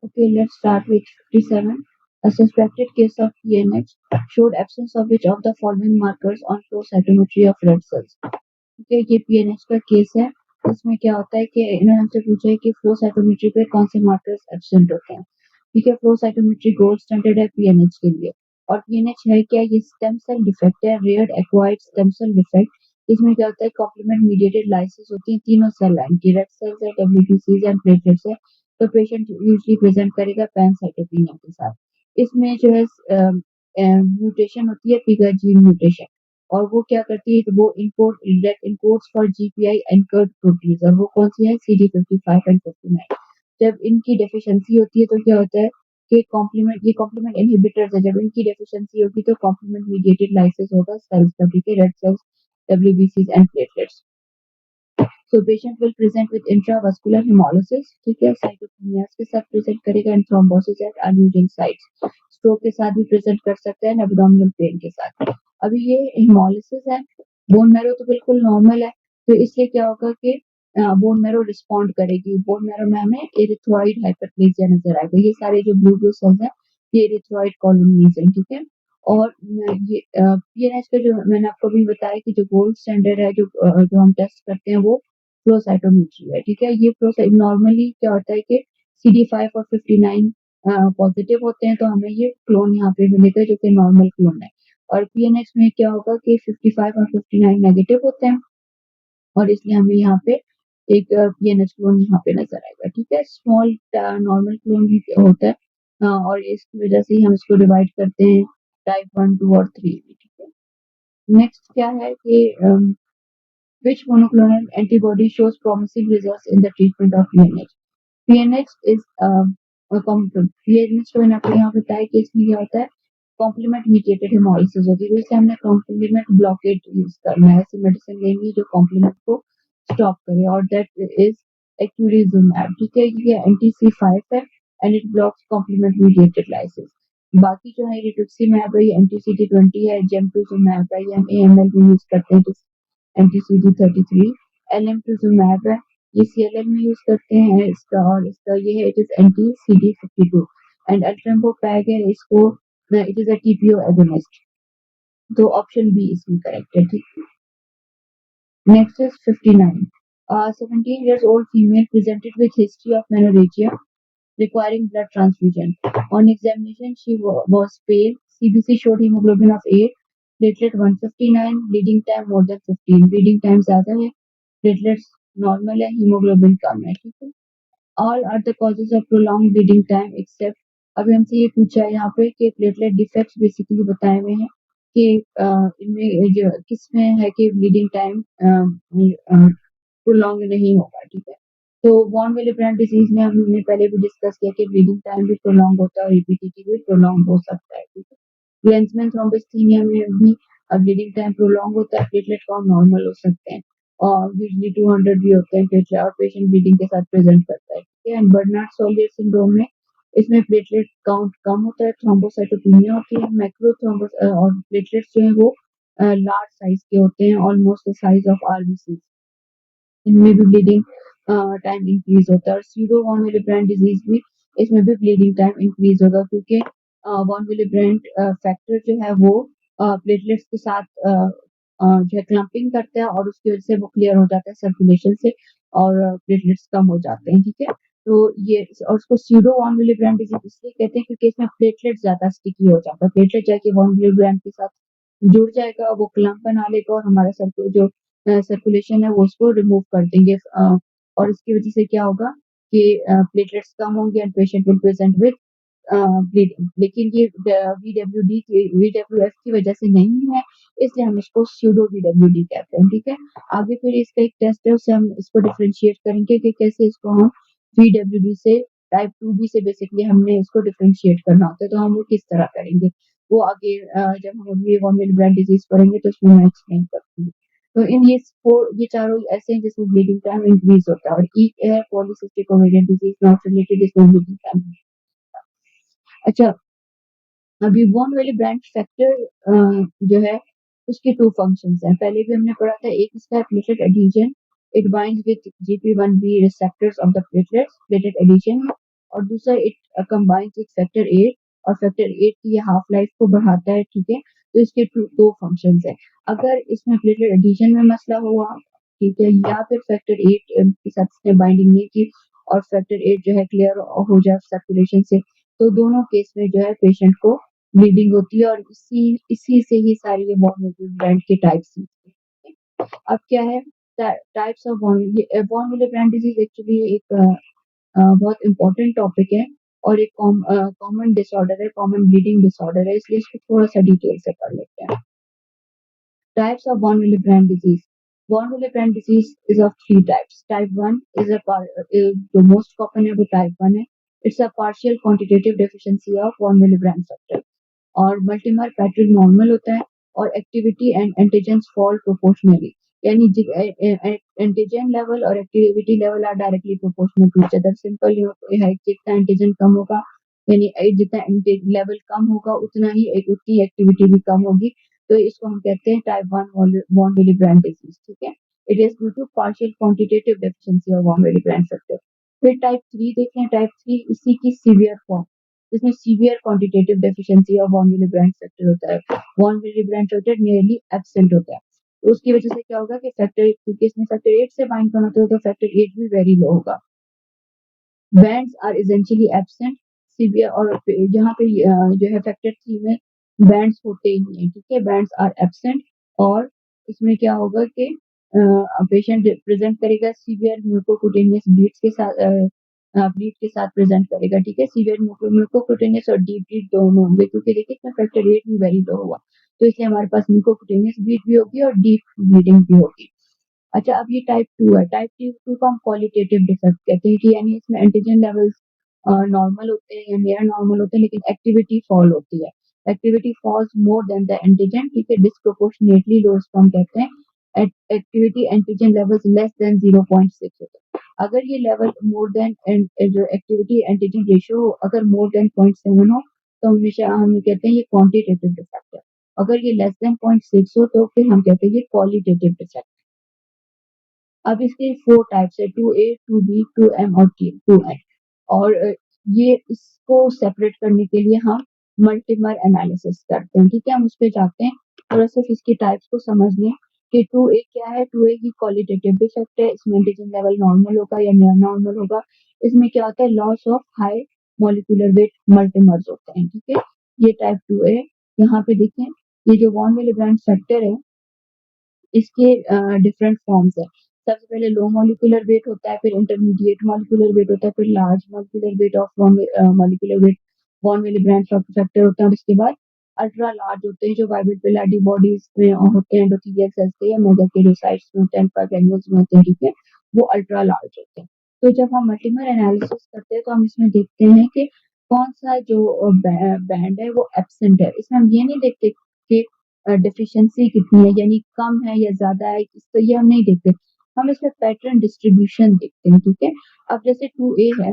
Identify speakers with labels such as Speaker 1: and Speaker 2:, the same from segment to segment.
Speaker 1: Okay, let's start with 57. A suspected case of PNH showed absence of which of the following markers on flow cytometry of red cells. Okay, ये PNH का case है। इसमें क्या होता है कि इन्होंने हमसे पूछा है कि फ्लो साइटोमेट्री पे कौन से मार्कर्स एब्सेंट होते हैं। ठीक है, फ्लो साइटोमेट्री गोल्ड स्टैंडर्ड है PNH के लिए। और PNH है क्या, ये स्टेम सेल डिफेक्ट है, rare acquired stem cell defect. इसमें क्या होता है, कॉम्प्लीमेंट मीडिएटेड लाइसिस होती है तीनों सेल लाइन की, रेड सेल्स है, WBCs एंड प्लेटलेट्स है। तो पेशेंट यूजली प्रेजेंट करेगा पैनसाइटोपिनिया के साथ। इसमें जो है म्यूटेशन होती है, पिगा जीन म्यूटेशन। और वो क्या करती है, वो encodes for GPI anchored proteins, और वो कौन सी है, CD55 एंड 59। जब इनकी डेफिशिएंसी होती है तो क्या होता है कि कॉम्प्लीमेंट इनहिबिटर्स है, जब इनकी डेफिशिएंसी होगी तो कॉम्प्लीमेंट मीडिएटेड लाइसिस होगा सेल्स का, ठीक है, red cells, WBCs and platelets. So patient will present with intravascular hemolysis, ठीक है, साइटोपेनियास के साथ प्रेजेंट करेगा, and thrombosis at unusual sites. Stroke के साथ भी प्रेजेंट कर सकता है, एब्डोमिनल पेन के साथ। अभी ये हेमोलिसिस है, बोन मैरो तो बिल्कुल नॉर्मल है, तो इसलिए क्या होगा कि बोन मैरो रिस्पॉन्ड करेगी। बोन मैरो में हमें एरिथ्रॉइड हाइपरप्लेजिया नजर आएगा। ये सारे जो ब्लू ब्लू सेल्स हैं, ये एरिथ्रॉइड कॉलोनीज हैं, ठीक है। और ये पीएनएच का जो मैंने आपको भी बताया कि जो गोल्ड स्टैंडर्ड है, जो हम टेस्ट करते हैं, वो फ्लो साइटोमेट्री है, ठीक है। ये फ्लो नॉर्मली क्या होता है कि CD5 और 59 पॉजिटिव होते हैं, तो हमें ये क्लोन यहाँ पे मिलेगा जो कि नॉर्मल क्लोन है। और पीएनएक्स में क्या होगा कि 55 और 59 नेगेटिव होते हैं, और इसलिए हमें यहाँ पे एक पीएनएच क्लोन यहाँ पे नजर आएगा, ठीक है। स्मॉल नॉर्मल क्लोन भी होता है, और इसकी वजह से ही हम इसको डिवाइड करते हैं टाइप 1, 2 और 3 में, ठीक है। नेक्स्ट क्या है कि which monoclonal antibody shows promising results in the treatment of PNH? PNH is PNH को मैंने आपको यहाँ बताया कि इसमें क्या होता है, कॉम्प्लीमेंट मीडिएटेड हेमोलिसिस होती है, तो इससे हमने कॉम्प्लीमेंट ब्लॉकेट यूज करना है, ऐसी मेडिसिन लेनी है जो कॉम्प्लीमेंट को स्टॉप करे, और दैट इज एक्यूरिजुमैब, ठीक है। ये anti-C5 है, and it blocks complement mediated lysis. बाकी जो है रिटुक्सीमैब है, ये anti-CD20 है, जेमटुजुमैब है, ये हम AML में यूज करते हैं, anti-CD33। एलिम्टुजुमैब है, ये CLL में यूज करते हैं इसका, और इसका ये है, इट इज anti-CD52। एंड अल्ट्रेम्बोपैग है, इसको it is a TPO agonist. तो ऑप्शन बी इसमें करेक्ट है, ठीक। Next is 59। 17 years old female presented with history of menorrhagia requiring blood transfusion. On examination, she was pale. CBC showed hemoglobin of 8, platelet 159, bleeding time more than 15। bleeding time ज्यादा है, platelets normal है, hemoglobin कम है, ठीक है। All are the causes of prolonged bleeding time except, अभी हमसे ये पूछा है यहाँ पे कि प्लेटलेट डिफेक्ट्स बेसिकली बताए हुए हैं कि इनमें जो किसमें है कि ब्लीडिंग टाइम प्रोलॉन्ग नहीं होगा, ठीक है। तो वॉन विलिब्रेंड डिजीज में हमने पहले भी डिस्कस किया कि ब्लीडिंग टाइम भी प्रोलॉन्ग होता है, और EPTT भी प्रोलॉन्ग हो सकता है, ठीक है। ग्लेंसमैन थ्रोम्बोस्थेनिया में भी ब्लीडिंग टाइम प्रोलॉन्ग होता है, प्लेटलेट काउंट नॉर्मल हो सकते हैं, और यूजली 200 भी होते हैं प्लेटलेट, और पेशेंट ब्लीडिंग के साथ प्रेजेंट करता है, ठीक है। एंड बर्नार्ड सोलियर सिंड्रोम में इसमें प्लेटलेट काउंट कम होता है, थ्रोम्बोसाइटोपेनिया होती है, मैक्रो थ्रोम्बोस, और प्लेटलेट्स जो है वो लार्ज साइज के होते हैं, almost the size of RBC। इनमें भी ब्लीडिंग टाइम इंक्रीज होता है, और सीरो वॉन विलिब्रेंड डिजीज भी, इसमें भी ब्लीडिंग टाइम इंक्रीज होगा, क्योंकि वॉन विलिब्रेंड फैक्टर जो है वो प्लेटलेट्स के साथ जो है क्लम्पिंग करता है, और उसकी वजह से वो क्लियर हो जाता है सर्कुलेशन से, और प्लेटलेट्स कम हो जाते हैं, ठीक है। तो ये, और उसको सीडो वॉन विलिब्रेंड डिजीज इसलिए कहते हैं क्योंकि इसमें प्लेटलेट ज्यादा स्टिकी हो जाता है, प्लेटलेट जाके वॉन विलिब्रेंड के साथ जुड़ जाएगा, वो क्लम्प बना लेगा, और हमारा जो सर्कुलेशन है वो उसको रिमूव कर देंगे, और इसकी वजह से क्या होगा कि प्लेटलेट्स कम होंगे, and patient will present with bleeding. लेकिन ये VWF की वजह से नहीं है, इसलिए हम इसको स्यूडो VWD कहते हैं, ठीक है। आगे फिर इसका एक टेस्ट है, उससे हम इसको डिफरेंशिएट करेंगे कि कैसे इसको हम VWD से टाइप 2B से बेसिकली हमने इसको डिफरेंशिएट करना होता है, तो हम वो किस तरह करेंगे, वो आगे जब हम अभी वन मिली डिजीज पढ़ेंगे तो उसमें मैं एक्सप्लेन करती हूँ। तो ये चारों ऐसे हैं जिसमें ब्लीडिंग टाइम इंक्रीज होता है, और ई है polycystic ovarian disease not related, इसमें ब्लीडिंग टाइम। अच्छा, अभी बोन वाली ब्रांच फैक्टर जो है उसके टू फंक्शंस हैं, पहले भी हमने पढ़ा था। एक इसका platelet adhesion, it binds with GP1B receptors of the platelets, platelet adhesion. और दूसरा इट कंबाइंस विद फैक्टर 8 और फैक्टर 8 की ये हाफ लाइफ को बढ़ाता है, ठीक है। तो इसके दो फंक्शंस है। अगर इसमें प्लेटलेट एडिशन में मसला हुआ, ठीक है, या फिर फैक्टर 8 के साथ इसने बाइंडिंग नहीं की और फैक्टर 8 जो है क्लियर हो जाए सर्कुलेशन से, तो दोनों केस में जो है पेशेंट को ब्लीडिंग होती है और इसी इसी से ही सारी ये वॉन ब्रांड के टाइप्स हैं। अब क्या है types of von Willebrand disease actually एक बहुत इंपॉर्टेंट टॉपिक है और एक कॉमन डिसऑर्डर है, कॉमन ब्लीडिंग डिसऑर्डर है, इसलिए इसको थोड़ा सा डिटेल से पढ़ लेते हैं। Types of von Willebrand disease. Von Willebrand disease is of three types. Type 1 is the most common है वो type 1 है. It's a partial quantitative deficiency of von Willebrand factor. और मल्टीमर पैटर्न नॉर्मल होता है और activity and antigens fall proportionally, यानी antigen level और activity level are directly proportional to each other. Simple है, जितना एंटीजन कम होगा यानी जितना लेवल कम होगा उतना ही उतनी एक्टिविटी भी कम होगी। तो इसको हम कहते हैं टाइप 1 वॉन विलीब्रैंड डिजीज, ठीक है। It is due to partial quantitative deficiency of von Willebrand factor. फिर टाइप 3 देखें, टाइप 3 इसी की सीवियर फॉर्म, जिसमें severe quantitative deficiency of von Willebrand factor होता है। Von Willebrand factor nearly absent होता है। तो उसकी वजह से क्या होगा कि फैक्टर, क्योंकि इसमें फैक्टर 8 से बाइंड करना होता है तो फैक्टर 8 भी वेरी लो होगा। Bands are essentially absent severe, और यहाँ पे जो है फैक्टर 3 में बैंड्स होते ही नहीं है, ठीक है, बैंड्स आर एब्सेंट। और इसमें क्या होगा कि पेशेंट प्रेजेंट करेगा सीवियर म्यूकोकुटेनियस ब्लीड के साथ प्रेजेंट करेगा, ठीक है। सीवियर म्यूकोकुटेनियस और डीप ब्लीड दोनों होंगे, क्योंकि देखिए इसमें फैक्टर 8 भी वेरी लो हुआ, तो इसलिए हमारे पास म्यूकोकुटेनियस ब्लीड भी होगी और डीप ब्लीडिंग भी होगी। अच्छा, अब ये टाइप 2 है। टाइप 2 को हम क्वालिटेटिव डिफेक्ट कहते हैं कि यानी इसमें एंटीजन लेवल्स नॉर्मल होते हैं या नियर नॉर्मल होते हैं, लेकिन एक्टिविटी फॉल होती है। Activity falls more than the antigen, ठीक है, डिस्प्रोपोर्शनेटली लो इसको हम कहते हैं। Activity antigen levels less than 0.6 होते हैं। अगर ये लेवल मोर देन जो एक्टिविटी एंटीजन रेशियो अगर मोर देन 0.7 हो तो हमेशा हम कहते हैं ये क्वांटिटेटिव डिफेक्ट है। अगर ये लेस देन 0.6 हो तो फिर हम कहते हैं ये क्वालिटेटिव डिफेक्ट। अब इसके 4 टाइप्स है, 2A, 2B, 2M और 2N। और ये इसको सेपरेट करने के लिए हम मल्टीमर एनालिसिस करते हैं, ठीक है। हम उस पर जाते हैं, थोड़ा सिर्फ इसकी टाइप्स को समझ लें कि 2A क्या है। 2A की क्वालिटेटिव डिफेक्ट है, इसमें एंटीजन लेवल नॉर्मल होगा या नियर नॉर्मल होगा। इसमें क्या होता है, loss of high molecular weight multimers होते हैं, ठीक है। ये टाइप 2A। यहाँ पे देखें, ये जो वॉन विलेब्रैंड फैक्टर है इसके डिफरेंट फॉर्म्स है। सबसे पहले लो मॉलिक्यूलर वेट होता है, फिर इंटरमीडिएट मॉलिक्यूलर वेट होता है, फिर large molecular weight of molecular weight von Willebrand factor होता है, और उसके बाद अल्ट्रा लार्ज होते हैं जो वाइब्रेट पिलाडी बॉडीज में होते हैं, एंडोथेलियल सेल्स के या मेगाकेरियोसाइट्स में होते हैं, ग्रैन्यूल्स में होते हैं, ठीक है, वो अल्ट्रा लार्ज होते हैं। तो जब हम मल्टीमर एनालिसिस करते हैं तो हम इसमें देखते हैं कि कौन सा जो बैंड है वो एब्सेंट है। इसमें हम ये नहीं देखते कि डेफिशिएंसी कितनी है, यानी कम है या ज्यादा है, तो ये हम नहीं देखते। हम इसमें पैटर्न डिस्ट्रीब्यूशन देखते हैं, ठीक है। अब जैसे 2A है,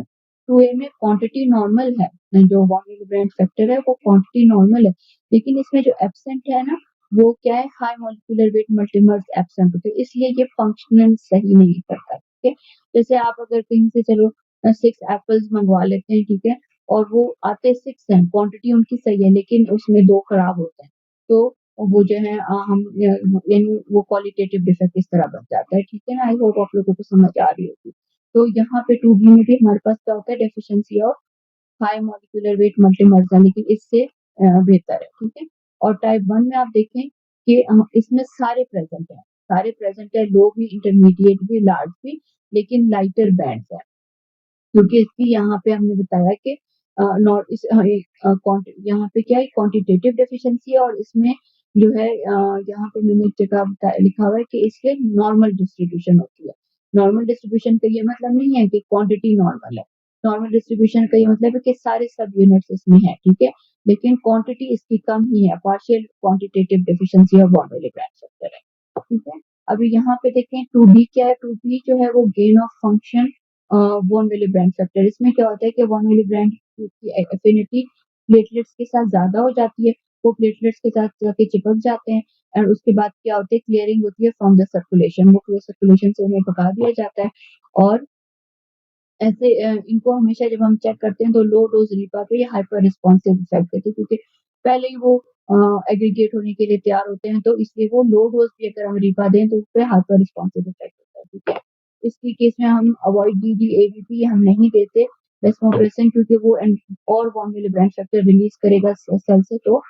Speaker 1: 2A में क्वांटिटी नॉर्मल है, जो वॉन विलेब्रैंड फैक्टर है वो क्वांटिटी नॉर्मल है, लेकिन इसमें जो एब्सेंट है ना वो क्या है, हाई मॉलिक्यूलर वेट मल्टीमर्स एब्सेंट होते हैं, इसलिए ये फंक्शनल सही नहीं करता, ठीक है। जैसे आप अगर कहीं से चलो 6 एप्पल्स मंगवा लेते हैं, ठीक है, और वो आते 6 हैं, क्वांटिटी उनकी सही है, लेकिन उसमें 2 खराब होते हैं, तो वो जो है हम यानी वो क्वालिटेटिव डिफेक्ट इस तरह बन जाता है, ठीक है ना। आई होप आप लोगों को समझ आ रही होगी। तो यहाँ पे 2B में भी हमारे पास क्या होता है, deficiency of high molecular weight multimers है, लेकिन इससे बेहतर है, ठीक है। और टाइप 1 में आप देखें कि इसमें सारे प्रेजेंट है, सारे प्रेजेंट है, लो भी, इंटरमीडिएट भी, लार्ज भी, लेकिन लाइटर बैंड्स है, क्योंकि इसकी यहाँ पे हमने बताया कि नॉट इस यहाँ पे क्या है, क्वांटिटेटिव डेफिशिएंसी है, और इसमें जो है यहाँ पे मैंने एक जगह लिखा हुआ है कि इसके नॉर्मल डिस्ट्रीब्यूशन होती है। नॉर्मल डिस्ट्रीब्यूशन का ये मतलब नहीं है कि क्वांटिटी नॉर्मल है, नॉर्मल डिस्ट्रीब्यूशन का ये मतलब है कि सारे सब यूनिट्स इसमें है, ठीक है, लेकिन क्वांटिटी इसकी कम ही है, partial quantitative deficiency of von Willebrand factor है, ठीक है। अभी यहाँ पे देखें 2B क्या है, 2B जो है वो gain of function von Willebrand factor. इसमें क्या होता है कि वॉन विलेब्रैंड की एफिनिटी प्लेटलेट्स के साथ ज्यादा हो जाती है, वो प्लेटलेट्स के साथ जाके चिपक जाते हैं, और उसके बाद क्या होता है, क्लियरिंग होती है फ्रॉम द सर्कुलेशन, वो पूरे सर्कुलेशन से उन्हें भगा दिया जाता है, और ऐसे इनको हमेशा जब हम चेक करते हैं तो लो डोज रीपा पे ये हाइपर रिस्पॉन्सिव इफेक्ट देते हैं, क्योंकि पहले ही वो एग्रीगेट होने के लिए तैयार होते हैं, तो इसलिए वो लो डोज भी अगर हम रीपा दें तो उसपे हाइपर रिस्पॉन्सिव इफेक्ट होता है, ठीक है। इसकी केस में हम अवॉइड डीडी एबीपी हम नहीं देते रेस्मोप्रेसिन, क्योंकि वो और वॉर्म ब्रांच फैक्टर रिलीज करेगा सेल से, तो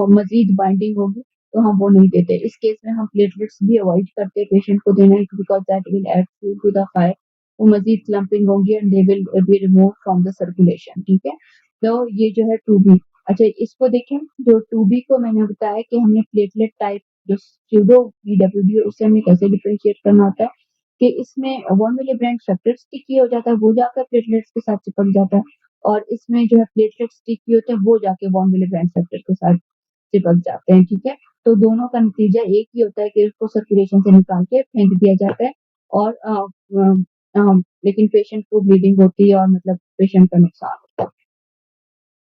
Speaker 1: मजीद बाइंडिंग होगी, तो हम वो नहीं देते। इस केस में हम प्लेटलेट्स भी अवॉइड करते हैं पेशेंट को देना, because that will add fuel to the fire. वो मजीद क्लम्पिंग होंगी and they will be remove from the circulation, ठीक है। तो ये जो है 2B। अच्छा, इसको देखें, जो 2B को मैंने बताया कि हमने प्लेटलेट टाइप जो स्यूडो पीडब्ल्यूडी उससे हमें कैसे डिफरेंशिएट करना होता है, कि इसमें 1 मिलीब्रांड फैक्टर स्टिकी हो जाता है, वो जाकर प्लेटलेट्स के साथ चिपक जाता है, और इसमें जो है प्लेटलेट स्टिकी होते हैं वो जाके 1 मिलीब्रांड फैक्टर के साथ चिपक जाते हैं, ठीक है। तो दोनों का नतीजा एक ही होता है कि उसको सर्कुलेशन से निकाल के फेंक दिया जाता है, और लेकिन पेशेंट को ब्लीडिंग होती है और मतलब पेशेंट का नुकसान होता है।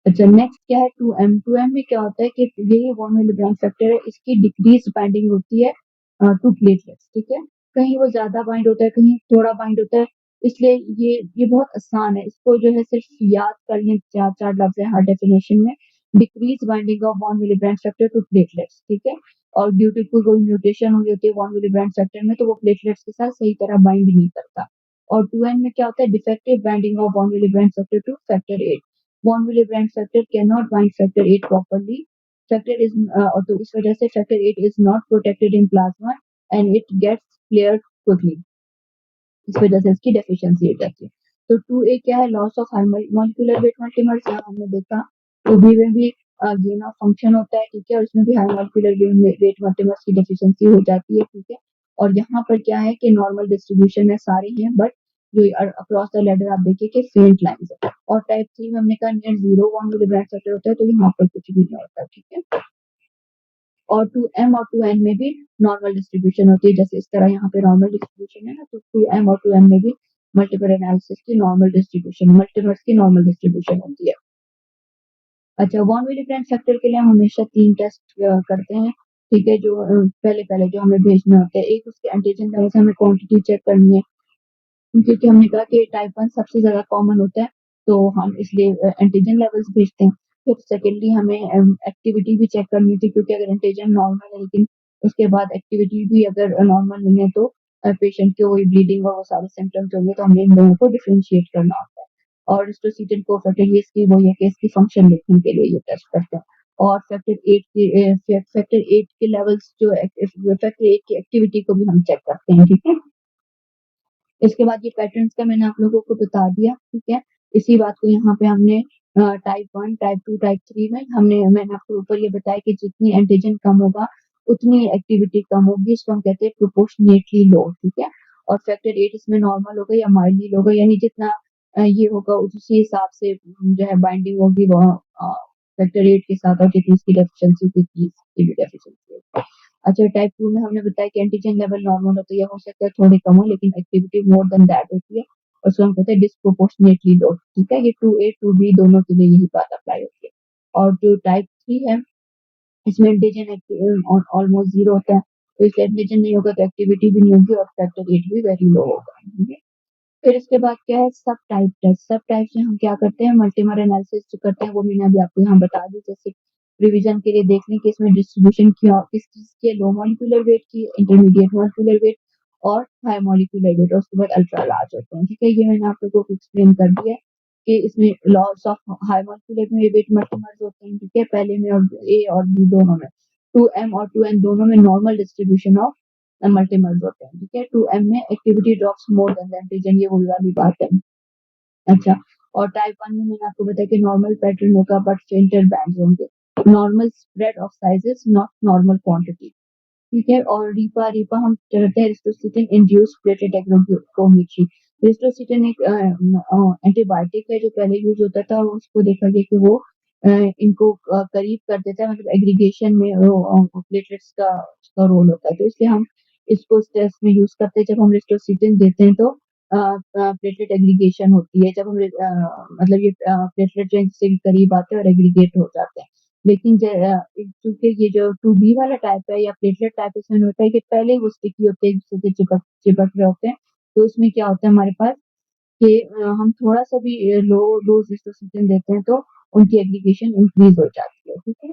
Speaker 1: अच्छा, नेक्स्ट क्या है 2M। 2M में क्या होता है कि यही 1 मिलीग्राम फैक्टर है, इसकी डिक्रीज बाइंडिंग होती है टू प्लेटलेट्स, ठीक है। कहीं वो ज्यादा बाइंड होता है, कहीं थोड़ा बाइंड होता है, इसलिए ये बहुत आसान है, इसको जो है सिर्फ याद कर लें, चार चार लफ्ज है हर डेफिनेशन में। Decrease binding of 1 milligram factor to platelets, ठीक है। और ड्यू टू कोई म्यूटेशन हुई होती है 1 मिलीग्राम फैक्टर में, तो वो प्लेटलेट्स के साथ सही तरह बाइंड नहीं करता। और 2N में क्या होता है, defective binding of 1 milligram factor two factor 8। 1 milligram factor cannot bind factor 8 properly. Factor is तो इस वजह से factor 8 is not protected in plasma and it gets cleared quickly. इस वजह से इसकी डेफिशिएंसी हो जाती है। तो 2A क्या है, loss of high molecular weight multimers, यहाँ हमने देखा। तो बी में भी गेन ऑफ फंक्शन होता है, ठीक है, और इसमें भी हाई मॉलिक्यूलर वेट मल्टीमर्स की डेफिशिएंसी हो जाती है, ठीक है। और यहाँ पर क्या है कि नॉर्मल डिस्ट्रीब्यूशन है, सारे हैं, बट जो अक्रॉस द लेडर आप देखिए कि फेंट लाइंस है। और टाइप 3 में हमने कहा नियर 0 1 मिलीग्राम फैक्टर होता है, तो यहाँ पर कुछ भी नहीं होता, ठीक है। और 2M और 2N में भी नॉर्मल डिस्ट्रीब्यूशन होती है, जैसे इस तरह यहाँ पे नॉर्मल डिस्ट्रीब्यूशन है ना, तो 2M और 2N में भी मल्टीपल एनालिसिस की नॉर्मल डिस्ट्रीब्यूशन, मल्टीपर्स की नॉर्मल डिस्ट्रीब्यूशन होती है। अच्छा, 1 मिलीग्राम फैक्टर के लिए हम हमेशा 3 टेस्ट करते हैं, ठीक है, जो पहले पहले जो हमें भेजने होते हैं। एक उसके एंटीजन लेवल से हमें क्वांटिटी चेक करनी है, क्योंकि हमने कहा कि टाइप 1 सबसे ज्यादा कॉमन होता है, तो हम इसलिए एंटीजन लेवल्स भेजते हैं। फिर सेकेंडली हमें एक्टिविटी भी चेक करनी थी, क्योंकि अगर एंटीजन नॉर्मल है लेकिन उसके बाद एक्टिविटी भी अगर नॉर्मल नहीं है, तो पेशेंट के वही ब्लीडिंग और वो सारे सिम्टम्स होंगे, तो हमें इन दोनों को डिफरेंशिएट करना होता है। और रिस्टोसिटन कोफैक्टर, ये इसकी वो है कि इसकी फंक्शन देखने के लिए ये टेस्ट करते हैं। और फैक्टर 8 के लेवल्स जो फैक्टर 8 की एक्टिविटी को भी हम चेक करते हैं, ठीक है। इसके बाद ये पैटर्न्स का मैंने आप लोगों को बता दिया, ठीक है। इसी बात को यहाँ पे हमने टाइप 1, टाइप 2, टाइप 3 में मैंने आपको ऊपर ये बताया कि जितनी एंटीजन कम होगा उतनी एक्टिविटी कम होगी, इसको हम कहते हैं प्रोपोर्शनेटली लो, ठीक है। और फैक्टर 8 इसमें नॉर्मल होगा या माइल्डली होगा, यानी जितना ये होगा उसी हिसाब से जो है बाइंडिंग होगी वह फैक्टर 8 के साथ, और जितनी इसकी डेफिशिएंसी होगी इसकी भी डेफिशिएंसी होगी। अच्छा, टाइप 2 में हमने बताया कि एंटीजन लेवल नॉर्मल होता है, या हो सकता है थोड़ी कम हो, लेकिन एक्टिविटी मोर देन दैट होती है, और उसको हम कहते हैं डिस्प्रोपोर्शनेटली लो, ठीक है। ये 2A 2B दोनों के लिए यही बात अप्लाई होती है। और जो टाइप 3 है, इसमें एंटीजन ऑलमोस्ट जीरो होता है, तो इसलिए एंटीजन नहीं होगा तो एक्टिविटी भी नहीं होगी और फैक्टर 8 भी वेरी लो होगा, ठीक है। फिर इसके बाद क्या है, सब टाइप टेस्ट। सब टाइप से हम क्या करते हैं, मल्टीमर एनालिसिस जो करते हैं, वो मैंने अभी आपको यहाँ बता दी। जैसे रिवीजन के लिए देख लें कि इसमें डिस्ट्रीब्यूशन किस चीज के, लो मॉलिक्यूलर वेट की, इंटरमीडिएट मॉलिक्यूलर वेट और हाई मॉलिक्यूलर वेट, और उसके बाद अल्ट्रा लार्ज होते हैं, ठीक है। ये मैंने आप लोगों को एक्सप्लेन कर दिया है कि इसमें लॉस ऑफ हाई मॉलिक्यूलर में वेट मल्टीमर्स होते हैं, ठीक है, पहले में, और A और B दोनों में। 2M और 2N दोनों में नॉर्मल डिस्ट्रीब्यूशन ऑफ मल्टीमर्स होते हैं, ठीक है। 2M में activity drops more than the antigen, ये वही वाली बात है। अच्छा, और टाइप 1 में मैंने आपको बताया कि नॉर्मल पैटर्न होगा बट सेंटर बैंड्स होंगे, normal spread of sizes not normal quantity, ठीक है। और रीपा रीपा हम करते हैं रिस्टोसिटिन इंड्यूस प्लेटेड एग्रोकोमेट्री। रिस्टोसिटिन एक एंटीबायोटिक है जो पहले यूज होता था, और उसको देखा गया कि वो इनको करीब कर देता है, मतलब एग्रीगेशन में वो प्लेटलेट्स का उसका रोल होता है, तो इसलिए हम इसको इस टेस्ट में यूज करते हैं। जब हम रिस्टोसिटिन देते हैं तो प्लेटलेट एग्रीगेशन होती है, जब हम मतलब ये प्लेटलेट जो इससे करीब आते हैं और एग्रीगेट हो जाते हैं। लेकिन चूंकि ये जो 2B वाला टाइप है या प्लेटलेट टाइप, इसमें होता है कि पहले वो स्टिकी होते हैं, एक दूसरे से चिपक चिपक रहे होते हैं, तो इसमें क्या होता है हमारे पास कि हम थोड़ा-सा भी लो डोज़ एस्ट्रोसाइक्लिन देते हैं तो उनकी एग्रीगेशन इंक्रीज़ हो जाती है, ठीक है?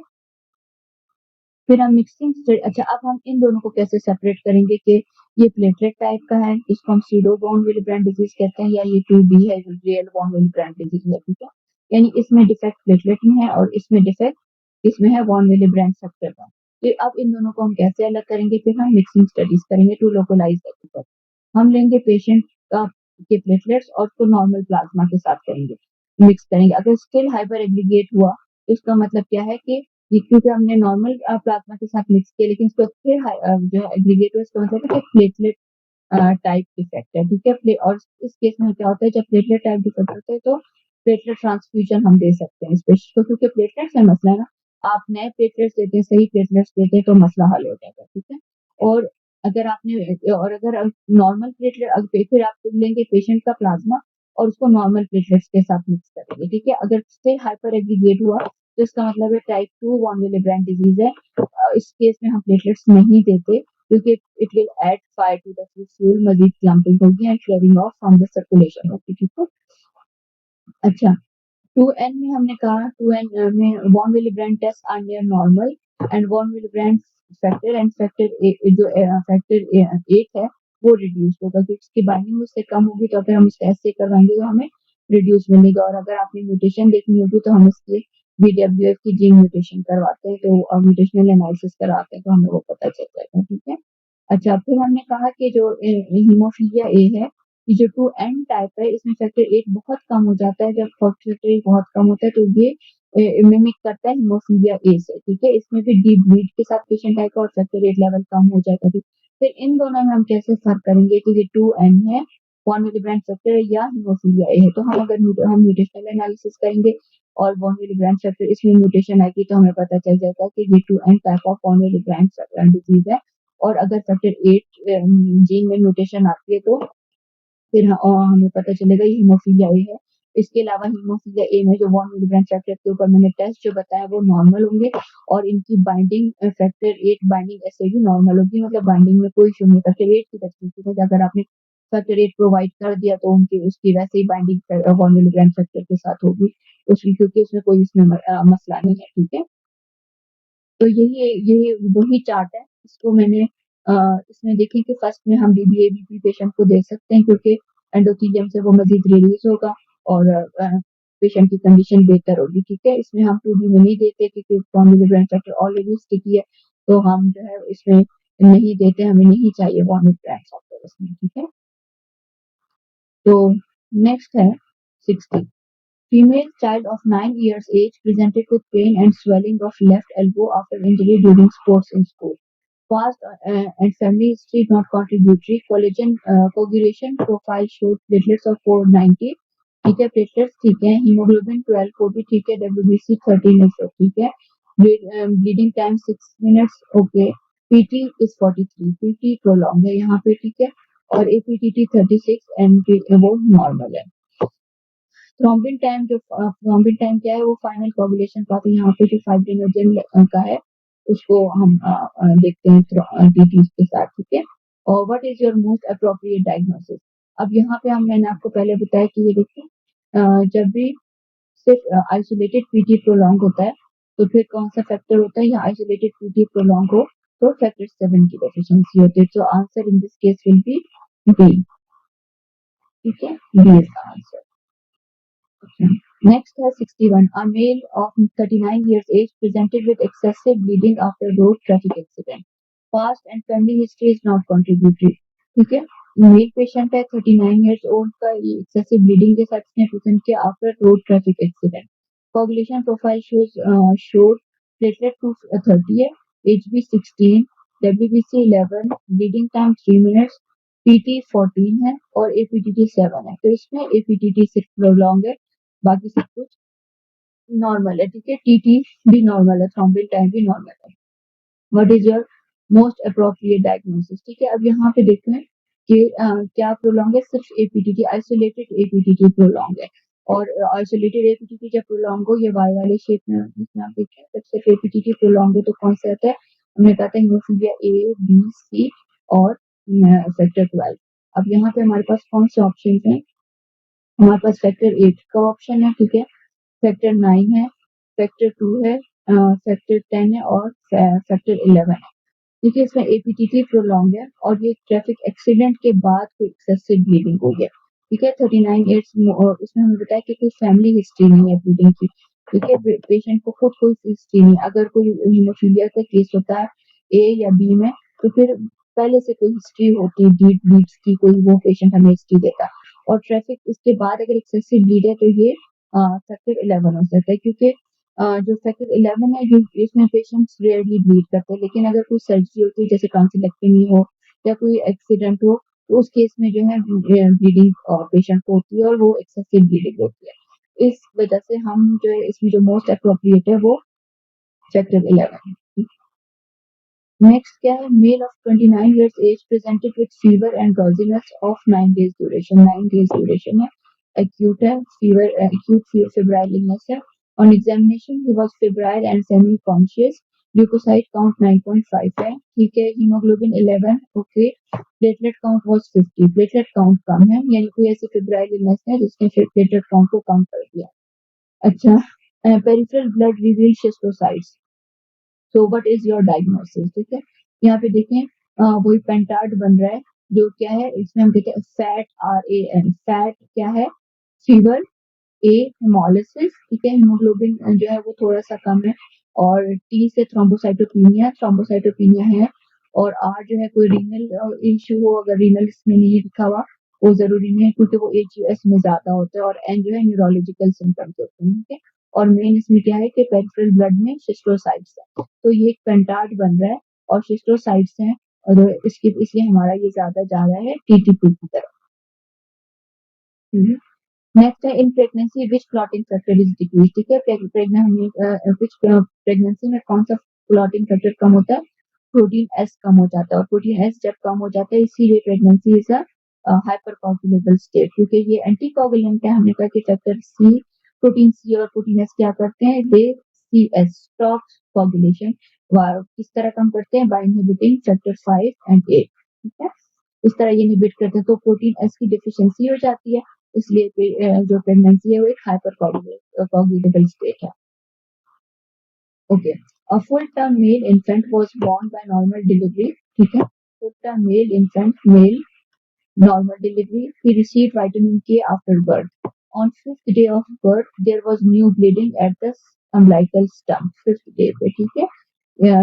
Speaker 1: फिर हम मिक्सिंग स्टडी अच्छा अब हम इन दोनों को कैसे सेपरेट करेंगे कि ये प्लेटलेट टाइप का है, इसको हम स्यूडो बॉर्न विले ब्रांड डिज़ीज़ कहते हैं या ये 2B है, रियल बॉर्न विले ब्रांड डिज़ीज़ है, ठीक है? यानी इसमें डिफेक्ट प्लेटलेट में है और इसमें डिफेक्ट इसमें है वॉन विले ब्रांड फैक्टर का। फिर अब इन दोनों को हम कैसे अलग करेंगे? फिर हम मिक्सिंग स्टडीज़ करेंगे टू लोकलाइज़ द डिफेक्ट। हम लेंगे पेशेंट का के प्लेटलेट्स और उसको नॉर्मल प्लाज़्मा के साथ करेंगे, मिक्स करेंगे। अगर स्टिल हाइपर एग्रीगेट हुआ, तो इसका मतलब क्या है कि ये क्योंकि हमने नॉर्मल प्लाज़्मा के साथ मिक्स किया लेकिन इसको फिर जो है एग्रीगेट हुआ इसका मतलब है कि प्लेटलेट टाइप डिफेक्ट है, ठीक है? और इस केस में क्या होता है जब प्लेटलेट टाइप डिफेक्ट होता है तो प्लेटलेट ट्रांसफ्यूजन हम दे सकते हैं इस पेशेंट को क्योंकि प्लेटलेट से मसला है ना, आप नए प्लेटलेट्स देते हैं, सही प्लेटलेट्स देते हैं तो मसला हल हो जाएगा, ठीक है? और अगर नॉर्मल प्लेटलेट फिर आप लेंगे पेशेंट का प्लाज़्मा और उसको नॉर्मल प्लेटलेट्स के साथ मिक्स करेंगे, ठीक है? अगर स्टिल हाइपर एग्रीगेट हुआ तो इसका मतलब है type 2 von Willebrand disease है। इस केस में हम प्लेटलेट्स नहीं देते क्योंकि it will add fire to the fuel, मजीद क्लम्पिंग होगी and flaring of from the circulation होगी, ठीक है? अच्छा 2N में हमने कहा 2N में von Willebrand test are near normal and von Willebrand factor and factor 8 है वो रिड्यूस होगा क्योंकि इसकी बाइंडिंग उससे कम होगी तो अगर हम इसका ऐसे करवाएंगे तो हमें रिड्यूस मिलेगा और अगर आपने म्यूटेशन देखनी होगी तो हम इसके BWF की जीन म्यूटेशन करवाते हैं तो म्यूटेशनल एनालिसिस करवाते हैं तो हमें वो पता चल जाएगा, ठीक है? अच्छा फिर हमने कहा कि जो हीमोफीलिया ए है ये जो 2N टाइप है इसमें फैक्टर 8 बहुत कम हो जाता है जब फैक्टर 8 बहुत कम होता है तो ये मिमिक करता है हीमोफीलिया ए से, ठीक है? इसमें भी डीप ब्लीड के साथ पेशेंट आएगा और फैक्टर 8 लेवल कम हो जाएगा, ठीक? फिर इन दोनों में हम कैसे फर्क करेंगे कि ये 2N है 1 मिलीग्राम फैक्टर या हीमोफीलिया ए है तो हम अगर हम म्यूटेशनल एनालिसिस करेंगे और 1 मिलीग्राम फैक्टर इसमें म्यूटेशन आएगी तो हमें पता चल जाएगा कि ये 2N type of 1 milligram disease है और अगर फैक्टर 8 जीन में म्यूटेशन आती है तो फिर हमें पता चलेगा ये हीमोफीलिया ए है। इसके अलावा हीमोफीलिया ए में जो 1 मिलीग्राम फैक्टर के ऊपर मैंने टेस्ट जो बताया वो नॉर्मल होंगे और इनकी बाइंडिंग फैक्टर 8 बाइंडिंग ऐसे भी नॉर्मल होगी मतलब बाइंडिंग में कोई इश्यू नहीं फैक्टर 8 की तरफ से अगर आपने फैक्टर 8 प्रोवाइड कर दिया तो उनकी उसकी वैसे ही बाइंडिंग 1 मिलीग्राम फैक्टर के साथ होगी उसकी क्योंकि उसमें कोई इसमें मसला नहीं है, ठीक है? तो यही वही चार्ट है इसको मैंने इसमें देखें कि फर्स्ट में हम बीबीए पेशेंट को दे सकते हैं क्योंकि एंडोथेलियम से वो मजीद रिलीज होगा और पेशेंट की कंडीशन बेहतर होगी, ठीक है? इसमें हम 2B में नहीं देते क्योंकि मिलीग्राम फैक्टर ऑलरेडी स्टिकी है तो हम जो है इसमें नहीं देते, हमें नहीं चाहिए मिलीग्राम फैक्टर इसमें, ठीक है? तो नेक्स्ट है 60 female child of 9 years age presented with pain and swelling of left elbow after injury during sports in school. Past and family history not contributory. Coagulation profile showed platelets of 490. ठीक है platelets ठीक है haemoglobin 12 को भी ठीक है WBC 13 है ठीक है bleeding time 6 minutes okay PT is 43 PT prolong है यहाँ पे ठीक है और APTT 36 एंड वो नॉर्मल है थ्रोम्बिन टाइम क्या है वो फाइनल कोगुलेशन का तो यहाँ पे जो फाइब्रिनोजन का है उसको हम देखते हैं DT के साथ ठीक है और what is your most appropriate diagnosis अब यहाँ पे हम मैंने आपको पहले बताया कि ये देखिए जब भी सिर्फ आइसोलेटेड पीटी प्रोलॉन्ग होता है तो फिर कौन सा फैक्टर होता है या आइसोलेटेड पीटी प्रोलॉन्ग हो तो फैक्टर 7 की डेफिशिएंसी होती है तो answer in this case will be D ठीक है D is the answer Next has 61. A male of 39 years age presented with excessive bleeding after road traffic accident. Past and family history is not contributory. ठीक है male patient है 39 years old का excessive bleeding के साथ इसने present किया after road traffic accident. Coagulation profile showed platelet 230 है HB 16 WBC 11 bleeding time 3 minutes PT 14 है और APTT 7 है तो इसमें APTT 6 प्रोलॉन्ग है बाकी सब कुछ नॉर्मल है ठीक है टीटी भी नॉर्मल है थ्रोम्बिन टाइम भी नॉर्मल है what is your most appropriate diagnosis ठीक है अब यहाँ पे देखते हैं कि क्या प्रोलॉन्ग है सिर्फ एपीटीटी आइसोलेटेड एपीटीटी प्रोलॉन्ग है और आइसोलेटेड एपीटीटी जब प्रोलॉन्ग हो ये वाई वाले शेप में जिसमें आप देखें जब सिर्फ एपीटीटी प्रोलॉन्ग हो तो कौन सा आता है हमने कहा था हीमोफीलिया A B C और फैक्टर 12 अब यहाँ पे हमारे पास कौन से ऑप्शन है हमारे पास फैक्टर 8 का ऑप्शन है, ठीक है, फैक्टर 9 है, फैक्टर 2 है, फैक्टर 10 है और फैक्टर 11 है। देखिए इसमें एपीटीटी प्रोलॉन्ग है और ये ट्रैफिक एक्सीडेंट के बाद कोई एक्सेसिव ब्लीडिंग हो गया, ठीक है। 39 एड्स और इसमें हमें बताया कि कोई फैमिली हिस्ट्री नहीं है ब्लीडिंग की, ठीक है, पेशेंट को खुद कोई हिस्ट्री नहीं। अगर कोई हीमोफीलिया का केस होता है ए या बी में, तो फिर पहले से कोई हिस्ट्री होती ब्लीड ब्लीड्स की, कोई वो पेशेंट हमें हिस्ट्री देता। और ट्रैफिक इसके बाद अगर एक्सेसिव ब्लीड है तो ये फैक्टर 11 हो सकता है, क्योंकि जो फैक्टर 11 है इसमें पेशेंट्स रेयरली ब्लीड करते हैं, लेकिन अगर कोई सर्जरी होती है जैसे टॉन्सिलेक्टमी हो या कोई एक्सीडेंट हो तो उस केस में जो है ब्लीडिंग पेशेंट को होती है और वो एक्सेसिव ब्लीडिंग होती है। इस वजह से हम जो है इसमें जो मोस्ट अप्रोप्रिएट है वो फैक्टर 11 है। नेक्स्ट क्या है, male of 29 years age presented with fever and drowsiness of 9 days duration, 9 days duration है, एक्यूट है, फीवर एक्यूट फेब्राइल इलनेस है। On examination he was febrile and semi conscious, leucocyte count 9.5 है, ठीक है, haemoglobin 11, okay, platelet count was 50, platelet count कम है, यानी कोई ऐसी फेब्राइल इलनेस है जिसने फिर प्लेटलेट काउंट को कम कर दिया। अच्छा, peripheral blood reveal schistocytes, so what is your diagnosis, ठीक है। यहाँ पे देखें वही पेंटार्ड बन रहा है, जो क्या है इसमें हम कहते हैं फैट, RAN, फैट क्या है, फीवर, ए हेमोलिसिस, ठीक है, हीमोग्लोबिन जो है वो थोड़ा सा कम है, और टी से थ्रोम्बोसाइटोपिनिया, थ्रोम्बोसाइटोपिनिया है, और आर जो है कोई रीनल इश्यू हो, अगर रीनल इसमें नहीं लिखा हुआ वो जरूरी नहीं है क्योंकि वो HUS में ज्यादा होता है, और एन जो है न्यूरोलॉजिकल सिम्टम्स होते हैं, ठीक है। और मेन इसमें क्या है कि पेरिफेरल ब्लड में शिस्टोसाइट्स है, तो ये एक पेंटार्ड बन रहा है और शिस्टोसाइट्स हैं, और इसके इसलिए हमारा ये ज्यादा जा रहा है TTP की तरफ। नेक्स्ट है in pregnancy which clotting factor is decrease, ठीक है, प्रेगनेंसी में कौन सा क्लॉटिंग फैक्टर कम होता है, प्रोटीन एस कम हो जाता है, और प्रोटीन एस जब कम हो जाता है इसीलिए प्रेगनेंसी इज अ हाइपरकोगुलेबल स्टेट, क्योंकि ये एंटीकोगुलेंट है। हमने कहा कि फैक्टर सी, प्रोटीन सी और प्रोटीन एस क्या करते हैं, दे सी एस स्टॉप कोगुलेशन, किस तरह कम करते हैं, बाय इनहिबिटिंग फैक्टर 5 एंड 8, ठीक है, इस तरह ये इनहिबिट करते हैं, तो प्रोटीन एस की डिफिशियंसी हो जाती है, इसलिए जो प्रेगनेंसी है वो एक हाइपर कोगुलेबल स्टेट है। Okay, a full term male infant was born by normal delivery, ठीक है, full term male infant, male, normal delivery, he received vitamin K after birth. On fifth day of birth, there was new bleeding at the umbilical stump. Fifth day पे, ठीक है,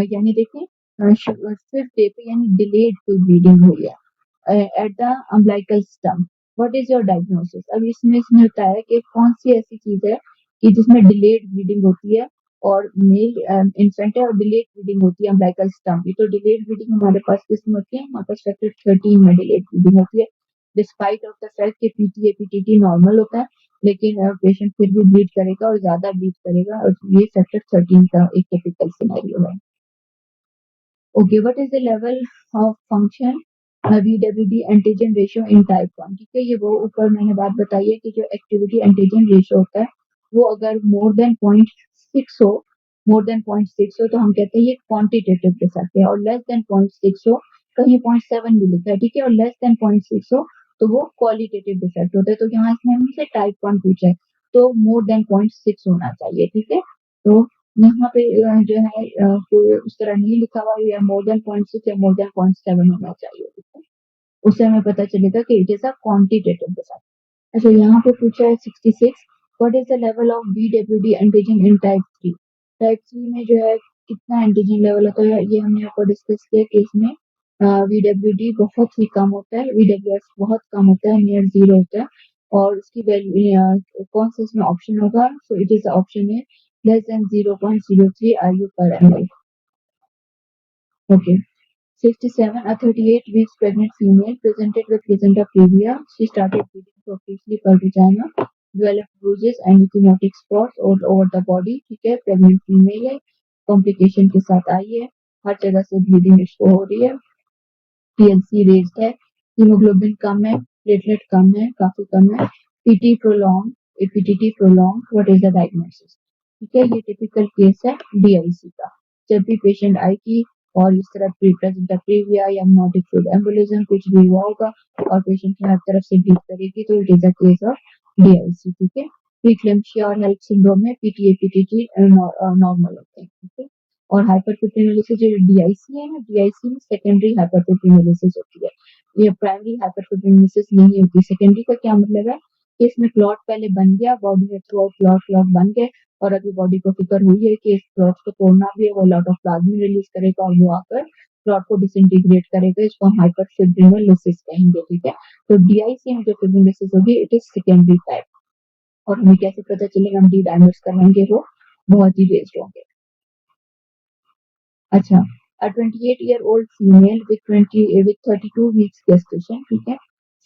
Speaker 1: यानी देखें fifth day पे यानी delayed कोई bleeding हुई है at the umbilical stump. What is your diagnosis, अब इसमें इसने बताया कि कौन सी ऐसी चीज है कि जिसमें डिलेड ब्लीडिंग होती है, और मेल इन्फेंट है और डिलेड ब्लीडिंग होती है अम्बिलिकल स्टम्प। ये तो डिलेड ब्लीडिंग हमारे पास किसमें होती है, हमारे पास फैक्टर 13 में डिलेड ब्लीडिंग होती है, डिस्पाइट ऑफ द फैक्ट कि PTA PTT नॉर्मल होता है, लेकिन पेशेंट फिर भी ब्लीड करेगा और ज्यादा ब्लीड करेगा, और ये फैक्टर 13 का एक टिपिकल सिनेरियो है। Okay, what is the level of function VWD antigen ratio in type 1, ठीक है, ये वो ऊपर मैंने बात बताई है कि जो एक्टिविटी एंटीजन रेशियो होता है वो अगर मोर देन 0.6 हो, मोर देन 0.6 हो तो हम कहते हैं ये क्वांटिटेटिव डिफेक्ट है, और लेस देन 0.6 हो, कहीं 0.7 भी लिखा है, ठीक है, और लेस देन 0.6 हो तो वो क्वालिटेटिव डिफेक्ट होता है। तो यहाँ इसने हमसे टाइप 1 पूछा है, तो मोर देन 0.6 होना चाहिए, ठीक है। तो यहाँ पे जो है कोई उस तरह नहीं लिखा हुआ है, या मोर देन 0.6 या मोर देन 0.7 होना चाहिए, ठीक है, उससे हमें पता चलेगा कि it is a quantitative defect. अच्छा, यहाँ पे पूछा है 66, what is the level of VWD antigen in type 3, type 3 में जो है कितना एंटीजन लेवल होता है, ये हमने ऊपर डिस्कस किया कि इसमें VWD बहुत ही कम होता है, VWF बहुत कम होता है, नियर जीरो होता है, और उसकी वैल्यू कौन सा इसमें ऑप्शन होगा, सो इट इज ऑप्शन है less than 0.03 IU per ml. Okay. 67, a 38 weeks pregnant female presented with placenta previa. She started bleeding profusely per vagina, developed bruises and ecchymotic spots all over the body, ठीक है, pregnant female है, complication के साथ आई है, हर जगह से bleeding इसको हो रही है, TLC raised है, hemoglobin कम है, platelet कम है, काफी कम है, PT prolonged, APTT prolonged, what is the diagnosis, ठीक है, ये टिपिकल केस है DIC का। जब भी पेशेंट आएगी और इस तरह प्रेजेंटा प्रीविया या amniotic fluid embolism कुछ भी हुआ होगा और पेशेंट की हर तरफ से ब्लीड करेगी तो it is a case of DIC, ठीक है। प्रीक्लेम्पशिया और हेल्प सिंड्रोम में PTA PTT नॉर्मल होते हैं, ठीक है। और हाइपरफिब्रिनोलिसिस जो DIC है ना, DIC में सेकेंडरी हाइपरफिब्रिनोलिसिस होती है, ये प्राइमरी हाइपरफिब्रिनोलिसिस नहीं होती। सेकेंडरी का क्या मतलब है कि इसमें क्लॉट पहले बन गया, बॉडी में थ्रू आउट क्लॉट क्लॉट बन गए, और अभी बॉडी को फिक्र हुई है कि इस क्लॉट को तोड़ना भी है, वो लॉट ऑफ प्लाज्मा रिलीज करेगा और वो आकर क्लॉट को डिसइंटीग्रेट करेगा, इसको हम हाइपरफिब्रिनोलिसिस कहेंगे, ठीक है। तो DIC में जो फिब्रिनोलिसिस होगी इट इज सेकेंडरी टाइप। और हमें कैसे पता चलेगा, हम डी डायमर्स करवाएंगे, वो बहुत ही बेस्ड होंगे। अच्छा, a 28-year-old female with 32 weeks gestation, ठीक है।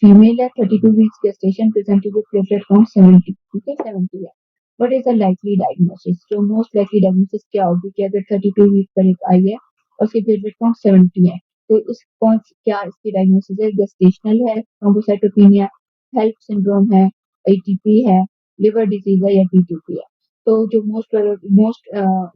Speaker 1: फीमेल है, 32 weeks gestation, presented with platelet count 70, ठीक है, 70 है। What is the likely diagnosis? जो मोस्ट लाइकली डायग्नोसिस क्या होगी कि अगर 32 वीक पर एक आई है और उसकी प्लेटलेट काउंट 70 है, तो इस कौन क्या इसकी डायग्नोसिस है? गेस्टेशनल है, थ्रोम्बोसाइटोपेनिया, हेल्प सिंड्रोम है, ATP है, लिवर डिजीज है या TTP है। तो जो मोस्ट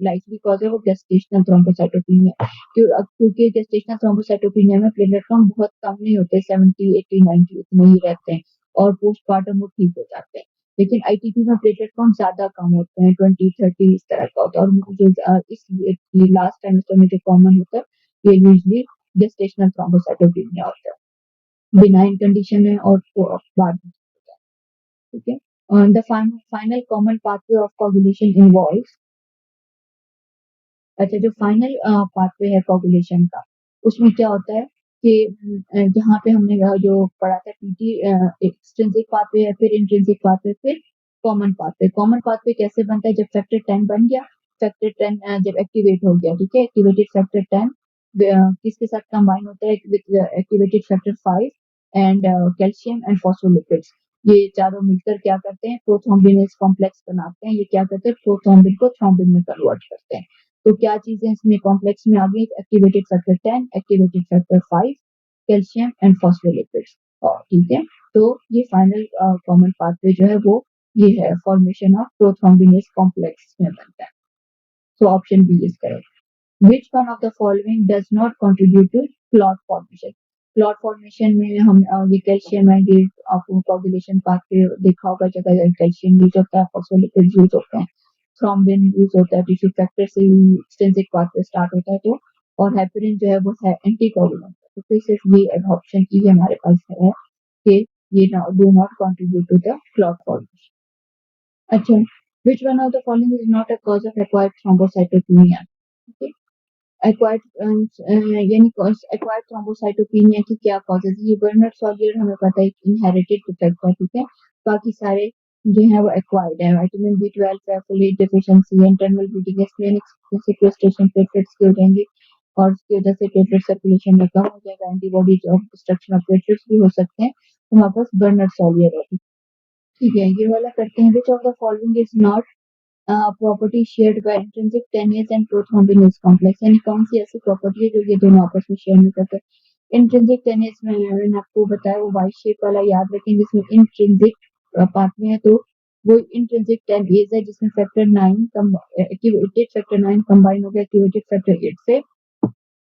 Speaker 1: लाइकली कॉज है वो गेस्टेशनल थ्रोम्बोसाइटोपेनिया, क्योंकि गेस्टेशनल थ्रोम्बोसाइटोपेनिया में प्लेटलेट काउंट बहुत कम नहीं होते, 70 80 90 इतने ही रहते हैं, और पोस्टमार्टम वो ठीक हो जाते हैं। लेकिन ITP में प्लेटलेट काउंट ज्यादा कम होते हैं, 20 30 इस तरह का होता है। और जो इस लास्ट टाइमेस्टर में जो कॉमन होता है ये यूजली गेस्टेशनल थ्रोम्बोसाइटोपेनिया होता है, बिनाइन कंडीशन है और बाद में, ठीक है। The final common pathway of coagulation involves, अच्छा, जो फाइनल पाथवे है कोगुलेशन का, उसमें क्या होता है कि यहाँ पे हमने जो पढ़ा था PT एक्सट्रिंसिक पाथवे है, फिर इंट्रिंसिक पाथवे, फिर कॉमन पाथवे। कॉमन पाथवे कैसे बनता है? जब फैक्टर 10 बन गया, फैक्टर 10 जब एक्टिवेट हो गया, ठीक है, एक्टिवेटेड फैक्टर 10 किसके साथ कंबाइन होता है? With activated factor 5 and calcium and phospholipids. ये चारों मिलकर क्या करते हैं? प्रोथ्रोम्बिनेज कॉम्प्लेक्स बनाते हैं। ये क्या करते हैं? प्रोथ्रोम्बिन को थ्रोम्बिन में कन्वर्ट करते हैं। तो क्या चीजें इसमें कॉम्प्लेक्स में आ गई? Activated factor 10, activated factor 5, calcium and phospholipids, और ठीक है। तो ये फाइनल कॉमन पाथवे जो है वो ये है, फॉर्मेशन ऑफ प्रोथ्रोम्बिनेज कॉम्प्लेक्स में बनता है। So option B is correct. Which one of the following does not contribute to clot formation? Clot formation में हम ये कैल्शियम है, ये आपको कोगुलेशन पाथवे देखा होगा, जगह कैल्शियम यूज होता है, फॉस्फोलिपिड्स यूज होते हैं, थ्रोम्बिन यूज होता है, टिश्यू फैक्टर से एक्सटेंसिव पाथवे स्टार्ट होता है, तो और हेपरिन जो है वो है एंटीकोगुलेंट। तो फिर सिर्फ ये ऑप्शन ई हमारे पास है कि ये do not contribute to the clot formation. अच्छा, which one of the following is not a cause of acquired thrombocytopenia? Okay. Acquired यानी एक्वायर्ड थ्रोम्बोसाइटोपेनिया की क्या कॉजेज है? ये बर्नर सॉलियर हमें पता है इनहेरिटेड डिफेक्ट है, ठीक है। बाकी सारे जो है वो एक्वायर्ड है। विटामिन B12 है, folate deficiency, internal bleeding, splenic sequestration, platelets की हो जाएंगी और उसकी वजह से प्लेटलेट सर्कुलेशन में कम हो जाएगा, antibodies of destruction of platelets भी हो सकते हैं, तो हमारे पास बर्नर सॉलियर है, ठीक है। ये वाला करते हैं, which of the following is not property shared by intrinsic tenase and prothrombinase complex, यानी कौन सी ऐसी प्रॉपर्टी है जो ये दोनों आपस में शेयर नहीं करते? इंट्रिंसिक टेनियस में मैंने आपको बताया वो वाई शेप वाला याद रखें, जिसमें इंट्रिंसिक पार्ट में है, तो वो इंट्रिंसिक टेनियस है जिसमें फैक्टर 9 एक्टिवेटेड फैक्टर 9 कंबाइन हो गया एक्टिवेटेड फैक्टर 8 से,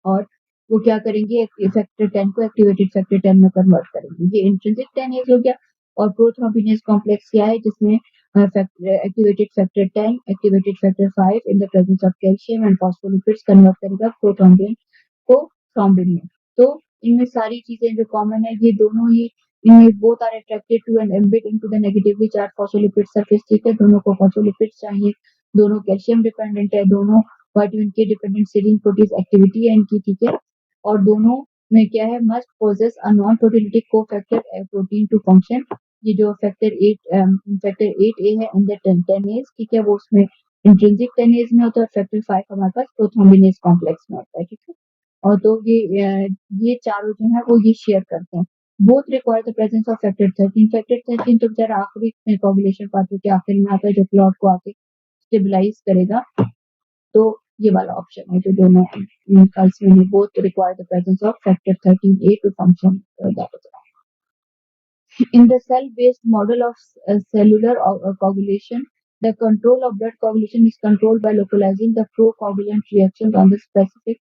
Speaker 1: और वो क्या करेंगे? फैक्टर 10 को एक्टिवेटेड फैक्टर 10 में कन्वर्ट करेंगे, ये इंट्रिंसिक टेनियस हो गया। और प्रोथ्रोम्बिनेज कॉम्प्लेक्स क्या है? जिसमें activated factor 10 activated factor 5 in the presence of calcium and phospholipids convert करेगा प्रोथ्रोम्बिन को थ्रोम्बिन में। तो इनमें सारी चीजें जो कॉमन है, ये दोनों ही, इनमें both are attracted to and embed into the negatively charge phospholipid surface, ठीक है। दोनों को फॉस्फोलिपिड्स चाहिए, दोनों कैल्शियम डिपेंडेंट है, दोनों विटामिन के डिपेंडेंट सीरिंग प्रोटीन एक्टिविटी है इनकी, ठीक है। और दोनों में क्या है? Must possess a non proteolytic cofactor protein to function. ये जो फैक्टर 8 ए है इन द टेनेज, ठीक है, वो उसमें इंट्रिंसिक टेनेज में होता है, फैक्टर 5 हमारे पास प्रोथ्रोम्बिनेज कॉम्प्लेक्स में होता है, ठीक है। और तो ये चारों जो है वो ये शेयर करते हैं। Both require the presence of factor 13। Factor 13 तो बेचारा आखिरी में कोगुलेशन पाथवे के आखिर में आता है, जो क्लॉट को आके स्टेबलाइज करेगा। तो ये वाला ऑप्शन है जो दोनों निकाल्स में both require the presence of factor 13A to function that is. In the cell-based model of cellular coagulation, the control of blood coagulation is controlled by localizing the pro-coagulant reactions on the specific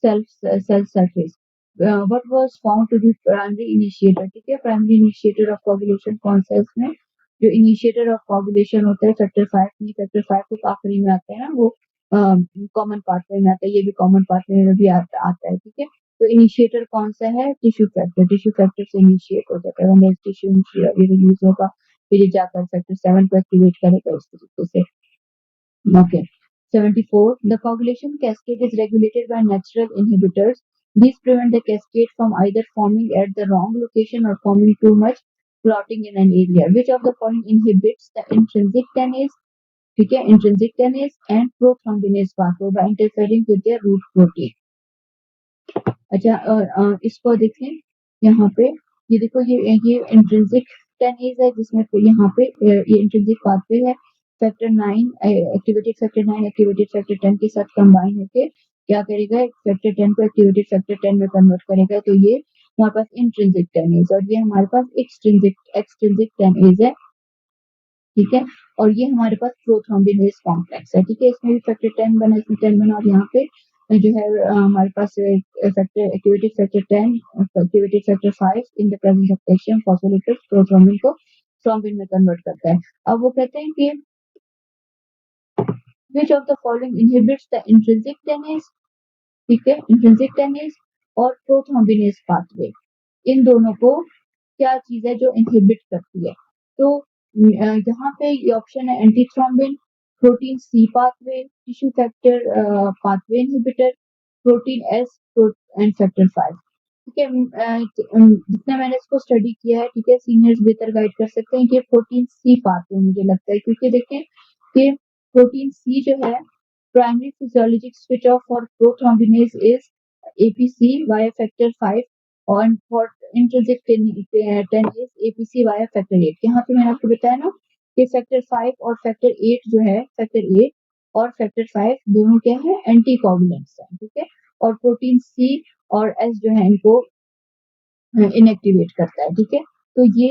Speaker 1: cell surface. What was found to be primary initiator? ठीक है, primary initiator of coagulation कौन सा है इसमें? जो initiator of coagulation होता है factor 5 नहीं, फैक्टर 5 तो आखिरी में आता है ना, वो कॉमन पाथवे में आता है, ये भी कॉमन पाथवे में भी आता है, ठीक है। तो इनिशिएटर कौन सा है? टिश्यू फैक्टर से इनिशिएट हो जाता है, व्हेन टिश्यू रिलीज होगा फिर ये जाकर फैक्टर 7 को एक्टिवेट करेगा इस तरीके से। Okay. 74. The coagulation cascade is regulated by natural inhibitors. These prevent the cascade from either forming at the wrong location or forming too much clotting in an area. Which of the following inhibits the intrinsic kinase, ठीक है, intrinsic kinase and prothrombinase pathway by interfering with their root protein? अच्छा, इसको देखें यहाँ पे, ये देखो ये इंट्रिंसिक किनेज है जिसमें यहाँ पे ये इंट्रिंसिक पाथवे है, factor 9 activated factor 9 activated factor 10 के साथ कंबाइन होके क्या करेगा, फैक्टर 10 को एक्टिवेटेड फैक्टर 10 में कन्वर्ट करेगा, तो ये हमारे पास इंट्रिंसिक किनेज, और ये हमारे पास एक्सट्रिंसिक किनेज है, ठीक है। और ये हमारे पास प्रोथ्रोम्बिनेज कॉम्प्लेक्स है, ठीक है, इसमें भी फैक्टर 10 बना, इसमें 10 बना, और यहाँ पे जो है हमारे पास factor activated factor 10 activated factor 5 in the presence of calcium phospholipid prothrombin को थ्रोम्बिन में कन्वर्ट करता है। अब वो कहते हैं कि which of the following inhibits the intrinsic kinase, ठीक है, इंट्रिंसिक किनेज और प्रोथ्रोम्बिनेज पाथवे, इन दोनों को क्या चीज है जो इनहिबिट करती है? तो यहाँ पे ये ऑप्शन है antithrombin, protein C pathway, tissue factor pathway inhibitor, protein S and factor 5, ठीक है। जितना मैंने इसको स्टडी किया है, ठीक है, सीनियर्स बेहतर गाइड कर सकते हैं कि प्रोटीन सी पाथवे मुझे लगता है, क्योंकि देखें कि प्रोटीन सी जो है primary physiologic switch off for prothrombinase is APC via factor 5 और for intrinsic kinase APC via factor 8। यहाँ पे मैंने आपको बताया ना कि फैक्टर 5 और फैक्टर 8 जो है, फैक्टर 8 और फैक्टर 5 दोनों क्या है, एंटी कोगुलेंट्स हैं, ठीक है, और प्रोटीन सी और एस जो है इनको इनएक्टिवेट करता है, ठीक है। तो ये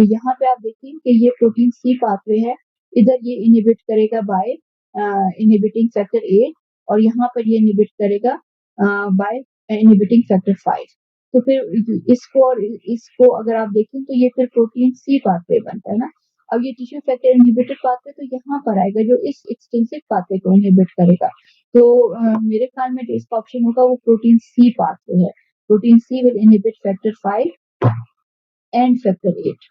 Speaker 1: यहाँ पे आप देखिए कि ये प्रोटीन सी पाथवे है, इधर ये इनहिबिट करेगा बाय इनहिबिटिंग फैक्टर 8 और यहाँ पर ये इनहिबिट करेगा बाय इनहिबिटिंग फैक्टर 5। तो फिर इसको और इसको अगर आप देखें तो ये फिर प्रोटीन सी पाथवे बनता है ना। अब ये टिश्यू फैक्टर इनहिबिटेड पाथवे तो यहाँ पर आएगा जो इस एक्सटेंसिव पाथवे को इनहिबिट करेगा, तो मेरे ख्याल में जो इसका ऑप्शन होगा वो प्रोटीन सी पाथवे है। Protein C will inhibit factor 5 and factor 8,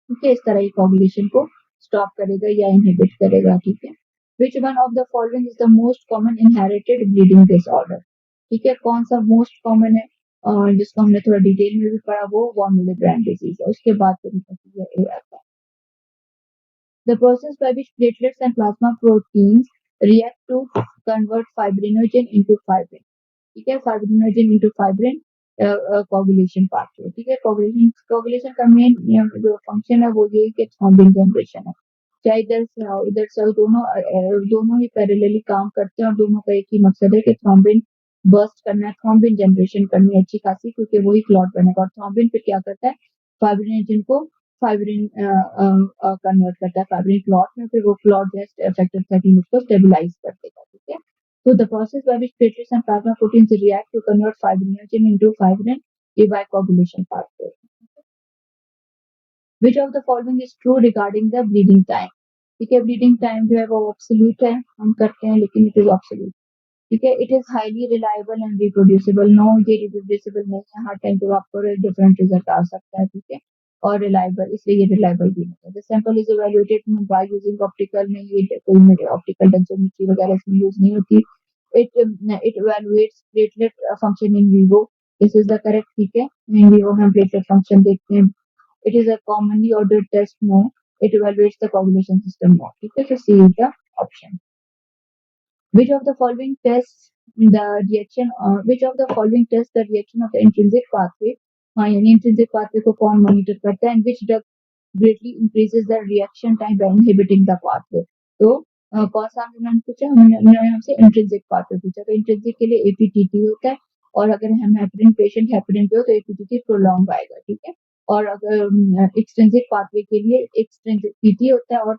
Speaker 1: ठीक है, इस तरह ये कोगुलेशन को स्टॉप करेगा या इनहिबिट करेगा, ठीक है। Which one of the following is the most common inherited bleeding disorder, ठीक है, कौन सा मोस्ट कॉमन है और जिसको हमने थोड़ा डिटेल में भी पढ़ा, वो वॉन विलेब्रेंड डिजीज है, उसके बाद फिर आता है। The process by which platelets and plasma proteins react to convert fibrinogen into fibrin, ठीक है, fibrinogen into fibrin coagulation pathway, ठीक है। कोगुलेशन का मेन जो फंक्शन है वो ये है कि थ्रोम्बिन जनरेशन है, चाहे इधर से हो, दोनों ही पैरेलली काम करते हैं और दोनों का एक ही मकसद है कि थ्रोम्बिन बर्स्ट करना है, थ्रोम्बिन जनरेशन करनी है अच्छी खासी, क्योंकि वही क्लॉट बनेगा, और थ्रोम्बिन फिर क्या करता है, फाइब्रिनोजन को फाइब्रिन कन्वर्ट करता है फाइब्रिन क्लॉट में, फिर वो क्लॉट जो फैक्टर 13 उसको स्टेबलाइज कर देगा, ठीक है। So the process by which platelets and plasma proteins react to convert fibrinogen into fibrin is by coagulation pathway. Which of the following is true regarding the bleeding time? ठीक है, bleeding time जो है वो absolute है, हम करते हैं लेकिन it is absolute, ठीक है। It is highly reliable and reproducible. No, ये reproducible नहीं है, हर टाइम जब आपको different result आ सकता है, ठीक है, और reliable, इसलिए ये reliable भी नहीं है। The sample is evaluated by using optical, में ये कोई optical densimetry वगैरह इसमें यूज नहीं होती। It evaluates platelet function in vivo. This is the correct, ठीक है, in vivo हम platelet function देखते हैं। It is a commonly ordered test, no. It evaluates the coagulation system, no, ठीक है, so C is the option. Which of the following tests the reaction? Which of the following tests the reaction of the intrinsic pathway? हाँ, यानी intrinsic pathway को कौन monitor करता है? And which drug greatly increases the reaction time by inhibiting the pathway? तो कौन सा हमने पूछा, हमने हमसे इंट्रिंसिक पाथवे पूछा, तो इंट्रिंसिक के लिए एपीटीटी होता है, और अगर हम हेपरिन पेशेंट हेपरिन पे हो तो एपीटीटी प्रोलॉन्ग आएगा, ठीक है। और अगर एक्सटेंसिव पाथवे के लिए एक्सटेंसिव पीटी होता है, और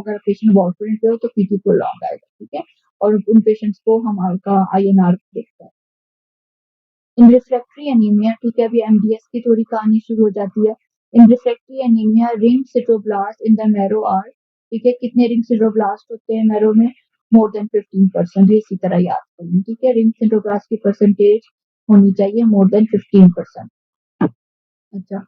Speaker 1: अगर पेशेंट वार्फरिन पे हो तो पीटी प्रोलॉन्ग आएगा, ठीक है, और उन पेशेंट्स को हम का INR देखते हैं। इन रिफ्रैक्टरी एनीमिया, ठीक है, अभी MDS की थोड़ी कहानी शुरू हो जाती है। In refractory anaemia ring sideroblast in the marrow are, ठीक है, कितने रिंग सिट्रोब्लास्ट होते हैं मैरो में? मोर देन 15%, इसी तरह याद करना, ठीक है, रिंग सिट्रोब्लास्ट की परसेंटेज होनी चाहिए मोर देन 15%। अच्छा,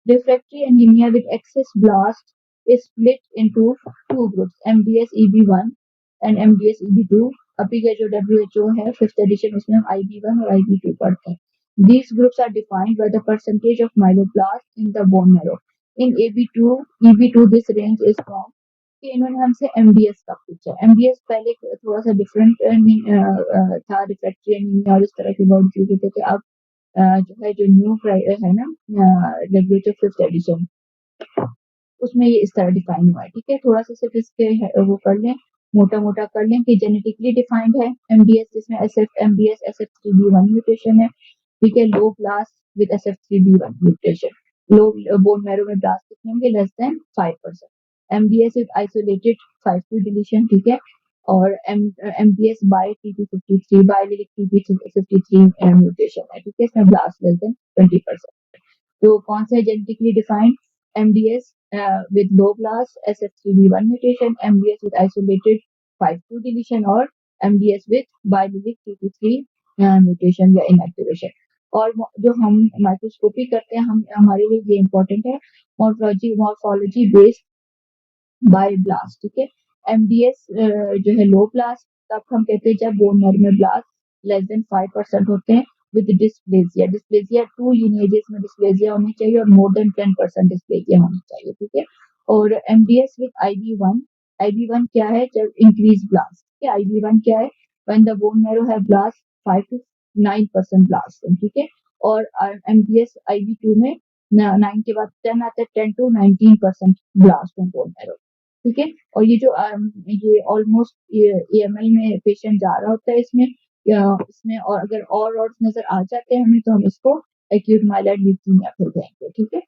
Speaker 1: refractory anemia with excess blast is split into two groups, MDS EB1 and MDS EB2। अभी का जो WHO है फिफ्थ एडिशन, उसमें हम IB1 और IB2 पढ़ते हैं। These groups are defined by the percentage of myeloblasts in the bone marrow. In EB2 this range is from, कि इन्होंने हमसे MDS का पूछा। MDS पहले थोड़ा सा डिफरेंट था, रिफ्रैक्टरी एनीमिया और इस तरह के वर्ड यूज होते थे। अब जो है जो न्यू है ना WHO फिफ्थ एडिशन, उसमें ये इस तरह डिफाइन हुआ है, ठीक है। थोड़ा सा सिर्फ इसके वो कर लें, मोटा मोटा कर लें कि जेनेटिकली डिफाइंड है MDS, जिसमें MDS SF3B1 म्यूटेशन है, ठीक है। Low blast with SF3B1 mutation, low bone marrow में ब्लास्ट कितने होंगे? Less than 5%। MDS with isolated 5q deletion, ठीक है। और MDS bye TP53 बायलिलिक TP53 mutation है, ठीक है, इसमें ब्लास्ट लेस देन 20%। तो कौन सा genetically defined? MDS with low blast SF3B1 mutation, MDS with isolated 5q deletion और MDS with biallelic TP3 mutation या इनएक्टिवेशन। और जो हम माइक्रोस्कोपी करते हैं, हम हमारे लिए ये इंपॉर्टेंट है, मॉर्फोलॉजी बेस्ड बाय ब्लास्ट, ठीक है। MDS जो है लो ब्लास्ट, तब हम कहते हैं जब बोन मैरो में ब्लास्ट लेस देन 5% होते हैं विद डिस्प्लेजिया 2 लीनिएजेस में डिस्प्लेजिया होनी चाहिए और मोर देन 10% डिस्प्लेजिया होनी चाहिए, ठीक है। और MDS विद IB1 क्या है? जब इंक्रीज ब्लास्ट, ठीक है। IB1 क्या है? When the bone marrow have blast 5 to 9% blast, ठीक है। और MDS IB2 में 9 के बाद 10 आता है, 10 to 19% blast on bone marrow, ठीक है। और ये जो ये ऑलमोस्ट AML में पेशेंट जा रहा होता है, इसमें और अगर और नजर आ जाते हैं हमें, तो हम इसको एक्यूट माइलॉइड ल्यूकेमिया बोल देंगे, ठीक है।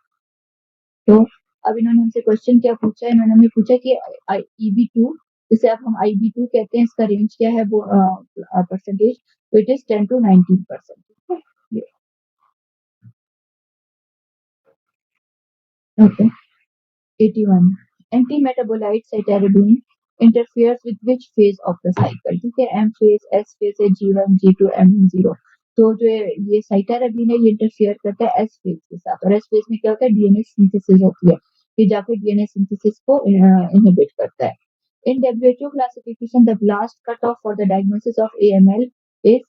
Speaker 1: तो अब इन्होंने हमसे क्वेश्चन क्या पूछा है? इन्होंने हमें पूछा कि EB2, जिसे अब हम IB2 कहते हैं, इसका रेंज क्या है परसेंटेज? तो इट इज 10 to 19%, ठीक है। Okay, 81, anti-metabolite cytarabine interferes with which phase of the cycle, ठीक है। M phase, S phase है, G1, G2, M0। तो जो ये साइटाराबिन है, ये इंटरफेयर करता है S phase के साथ, और S phase में क्या होता है? DNA सिंथेसिस होती है, ये जाकर DNA सिंथेसिस को इनहिबिट करता है। In WHO classification, the blast cutoff for the diagnosis of AML is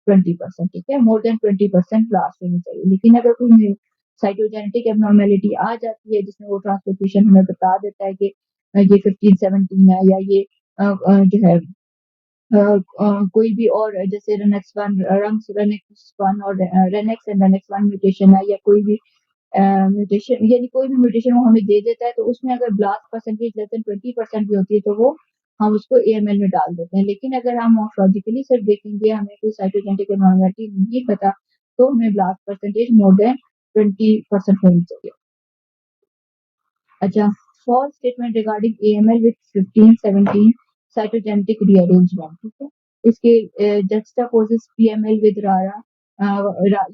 Speaker 1: 20%, ठीक है। मोर देन 20% ब्लास्ट होनी चाहिए। लेकिन अगर कोई साइटोजेनेटिक एबनॉर्मेलिटी आ जाती है, जिसमें वो ट्रांसलोकेशन हमें बता देता है कि ये 15-17 है, या ये जो है कोई भी और, जैसे रनेक्स1 और रेनेक्स एंड रेनेक्स1 म्यूटेशन है, या कोई भी म्यूटेशन, यानी कोई भी म्यूटेशन वो हमें दे देता है, तो उसमें अगर ब्लास्ट परसेंटेज लेस देन 20% भी होती है, तो वो हम उसको AML में डाल देते हैं। लेकिन अगर हम मॉर्फोलॉजिकली सिर्फ देखेंगे, हमें कोई साइटोजेनेटिक एबनॉर्मेलिटी नहीं पता, तो हमें ब्लास्ट परसेंटेज मोर देन 20% होनी चाहिए। अच्छा, false statement regarding AML with 15-17 cytogenetic rearrangement, ठीक है। इसके juxtaposes PML with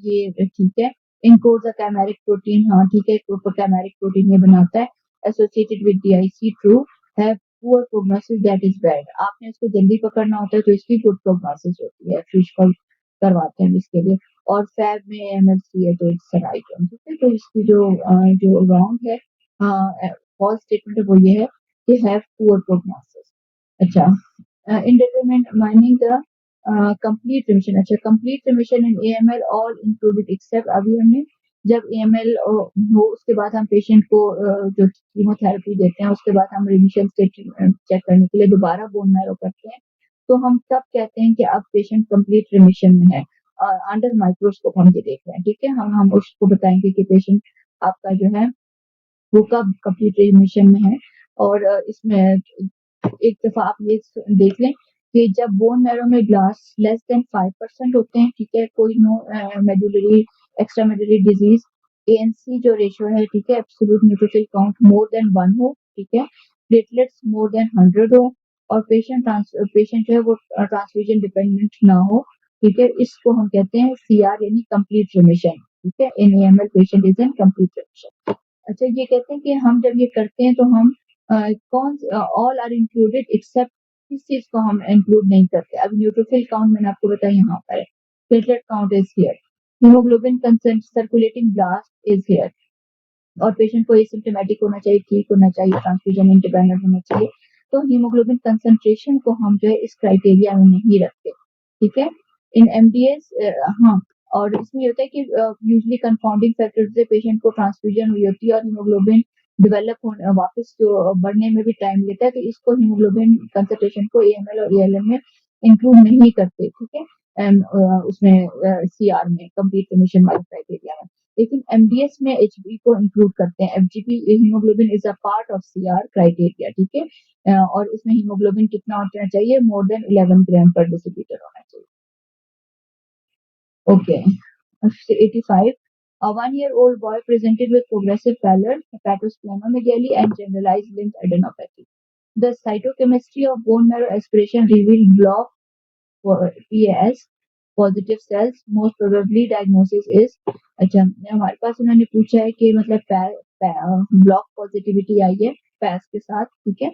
Speaker 1: ये ठीक है। encodes a chimeric protein, हाँ ठीक है, chimeric protein ये बनाता है, associated with DIC, true, have poor prognosis, that is bad। आपने इसको जल्दी पकड़ना होता है, तो इसकी good prognosis होती है, फिश कॉल करवाते हैं इसके लिए। और फैब में AML है, तो इट्स राइट, ठीक है। तो इसकी जो रॉन्ग है, फॉल्स स्टेटमेंट है, वो ये है कि हैव पुअर प्रोग्नोसिस। अच्छा, indeterminate mining the complete remission. अच्छा, कंप्लीट रिमिशन इन AML ऑल इंक्लूडेड एक्सेप्ट, अभी हमने जब AML हो, उसके बाद हम पेशेंट को जो कीमोथेरेपी देते हैं, उसके बाद हम रिमिशन चेक करने के लिए दोबारा बोन मैरो करते हैं, तो हम तब कहते हैं कि अब पेशेंट कंप्लीट रिमिशन में है। अंडर माइक्रोस्कोप हम ये देख रहे हैं, ठीक है। हम उसको बताएंगे कि पेशेंट आपका जो है वो कब कंप्लीट रिमिशन में है। और इसमें एक दफा आप ये देख लें कि जब बोन मैरो में ब्लास्ट लेस देन 5% होते हैं, ठीक है, कोई no medullary extra medullary disease, ANC जो रेशियो है, ठीक है, absolute neutrophil count more than 1 हो, ठीक है, प्लेटलेट्स मोर देन 100 हो, और पेशेंट जो है वो ट्रांसफ्यूजन डिपेंडेंट ना हो, ठीक है, इसको हम कहते हैं CR यानी कंप्लीट रिमिशन, ठीक है। इन AML patient is in complete remission. अच्छा, ये कहते हैं कि हम जब ये करते हैं तो हम कौन ऑल आर इंक्लूडेड एक्सेप्ट किस चीज को हम इंक्लूड नहीं करते। अब न्यूट्रोफिल काउंट मैंने आपको बताया यहाँ पर है, platelet count is here, haemoglobin consent circulating blast is here, और पेशेंट को एसिम्प्टोमेटिक होना चाहिए, ठीक होना चाहिए, ट्रांसफ्यूजन इंडिपेंडेंट होना चाहिए। तो हीमोग्लोबिन कंसंट्रेशन को हम जो है इस क्राइटेरिया में नहीं रखते, ठीक है। इन एमडीएस हाँ, और इसमें होता है कि यूजली कंफाउंडिंग फैक्टर से पेशेंट को ट्रांसफ्यूजन हुई होती है और हीमोग्लोबिन डेवलप होने वापस जो बढ़ने में भी टाइम लेता है, तो इसको हीमोग्लोबिन कंसंट्रेशन को एएमएल और एएलएम में इंक्लूड नहीं करते, ठीक है। उसमें सीआर में कंप्लीट रिमिशन वाले क्राइटेरिया में, लेकिन एमडीएस में एचबी को इंक्लूड करते हैं। FGP haemoglobin is a part of CR criteria, ठीक है। और इसमें हीमोग्लोबिन कितना होना चाहिए, मोर देन 11 ग्राम पर डेसीलीटर होना चाहिए। Okay, 85, a 1-year-old boy presented with progressive pallor, hepatosplenomegaly, and generalized lymph adenopathy. The cytochemistry of bone marrow aspiration revealed block PAS positive cells, most probably diagnosis is. अच्छा, हमारे पास उन्होंने पूछा है कि मतलब ब्लॉक पॉजिटिविटी आई है पैस के साथ, ठीक है।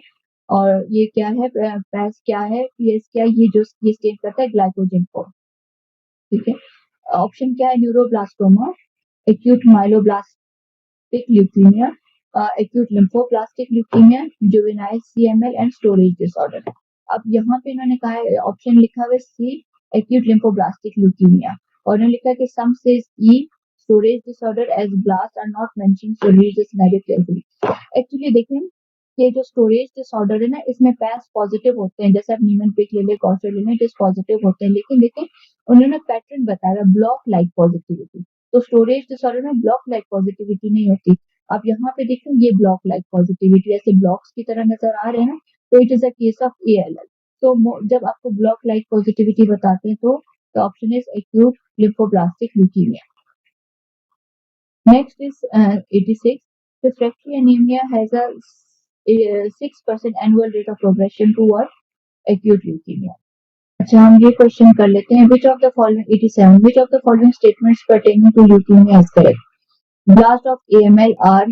Speaker 1: और ये क्या है, पैस क्या है, पीएस क्या है, ये जो ये स्टेट करता है ग्लाइकोजन को, ठीक है। ऑप्शन क्या है, neuroblastoma, acute myeloblastic leukaemia, acute lymphoblastic leukaemia, juvenile CML and storage disorder. अब यहाँ पे इन्होंने कहा है, ऑप्शन लिखा हुआ है सी, एक्यूट लिम्फोब्लास्टिक ल्यूकीमिया, और इन्होंने लिखा कि some says E, storage disorder as blast are not mentioned, so read this negative carefully. Actually देखिए, ये जो स्टोरेज डिसऑर्डर है ना, इसमें पैस पॉजिटिव होते हैं, जैसे आप नीमन पिक ले ले, गॉसर ले लें, इट पॉजिटिव होते हैं, लेकिन देखिए उन्होंने पैटर्न बताया ब्लॉक लाइक पॉजिटिविटी, तो स्टोरेज डिसऑर्डर में ब्लॉक लाइक पॉजिटिविटी नहीं होती। आप यहाँ पे देखें, ये ब्लॉक लाइक पॉजिटिविटी ऐसे ब्लॉक्स की तरह नजर आ रहे हैं ना, तो it is a case of ALL. तो जब आपको ब्लॉक लाइक पॉजिटिविटी बताते हैं तो option is acute lymphoblastic leukaemia. Next is 86, refractory anemia has a 6% annual rate of progression toward acute leukemia. अच्छा, हम ये क्वेश्चन कर लेते हैं, which of the following 87, which of the following statements pertaining to leukemia is correct? Blast of AML are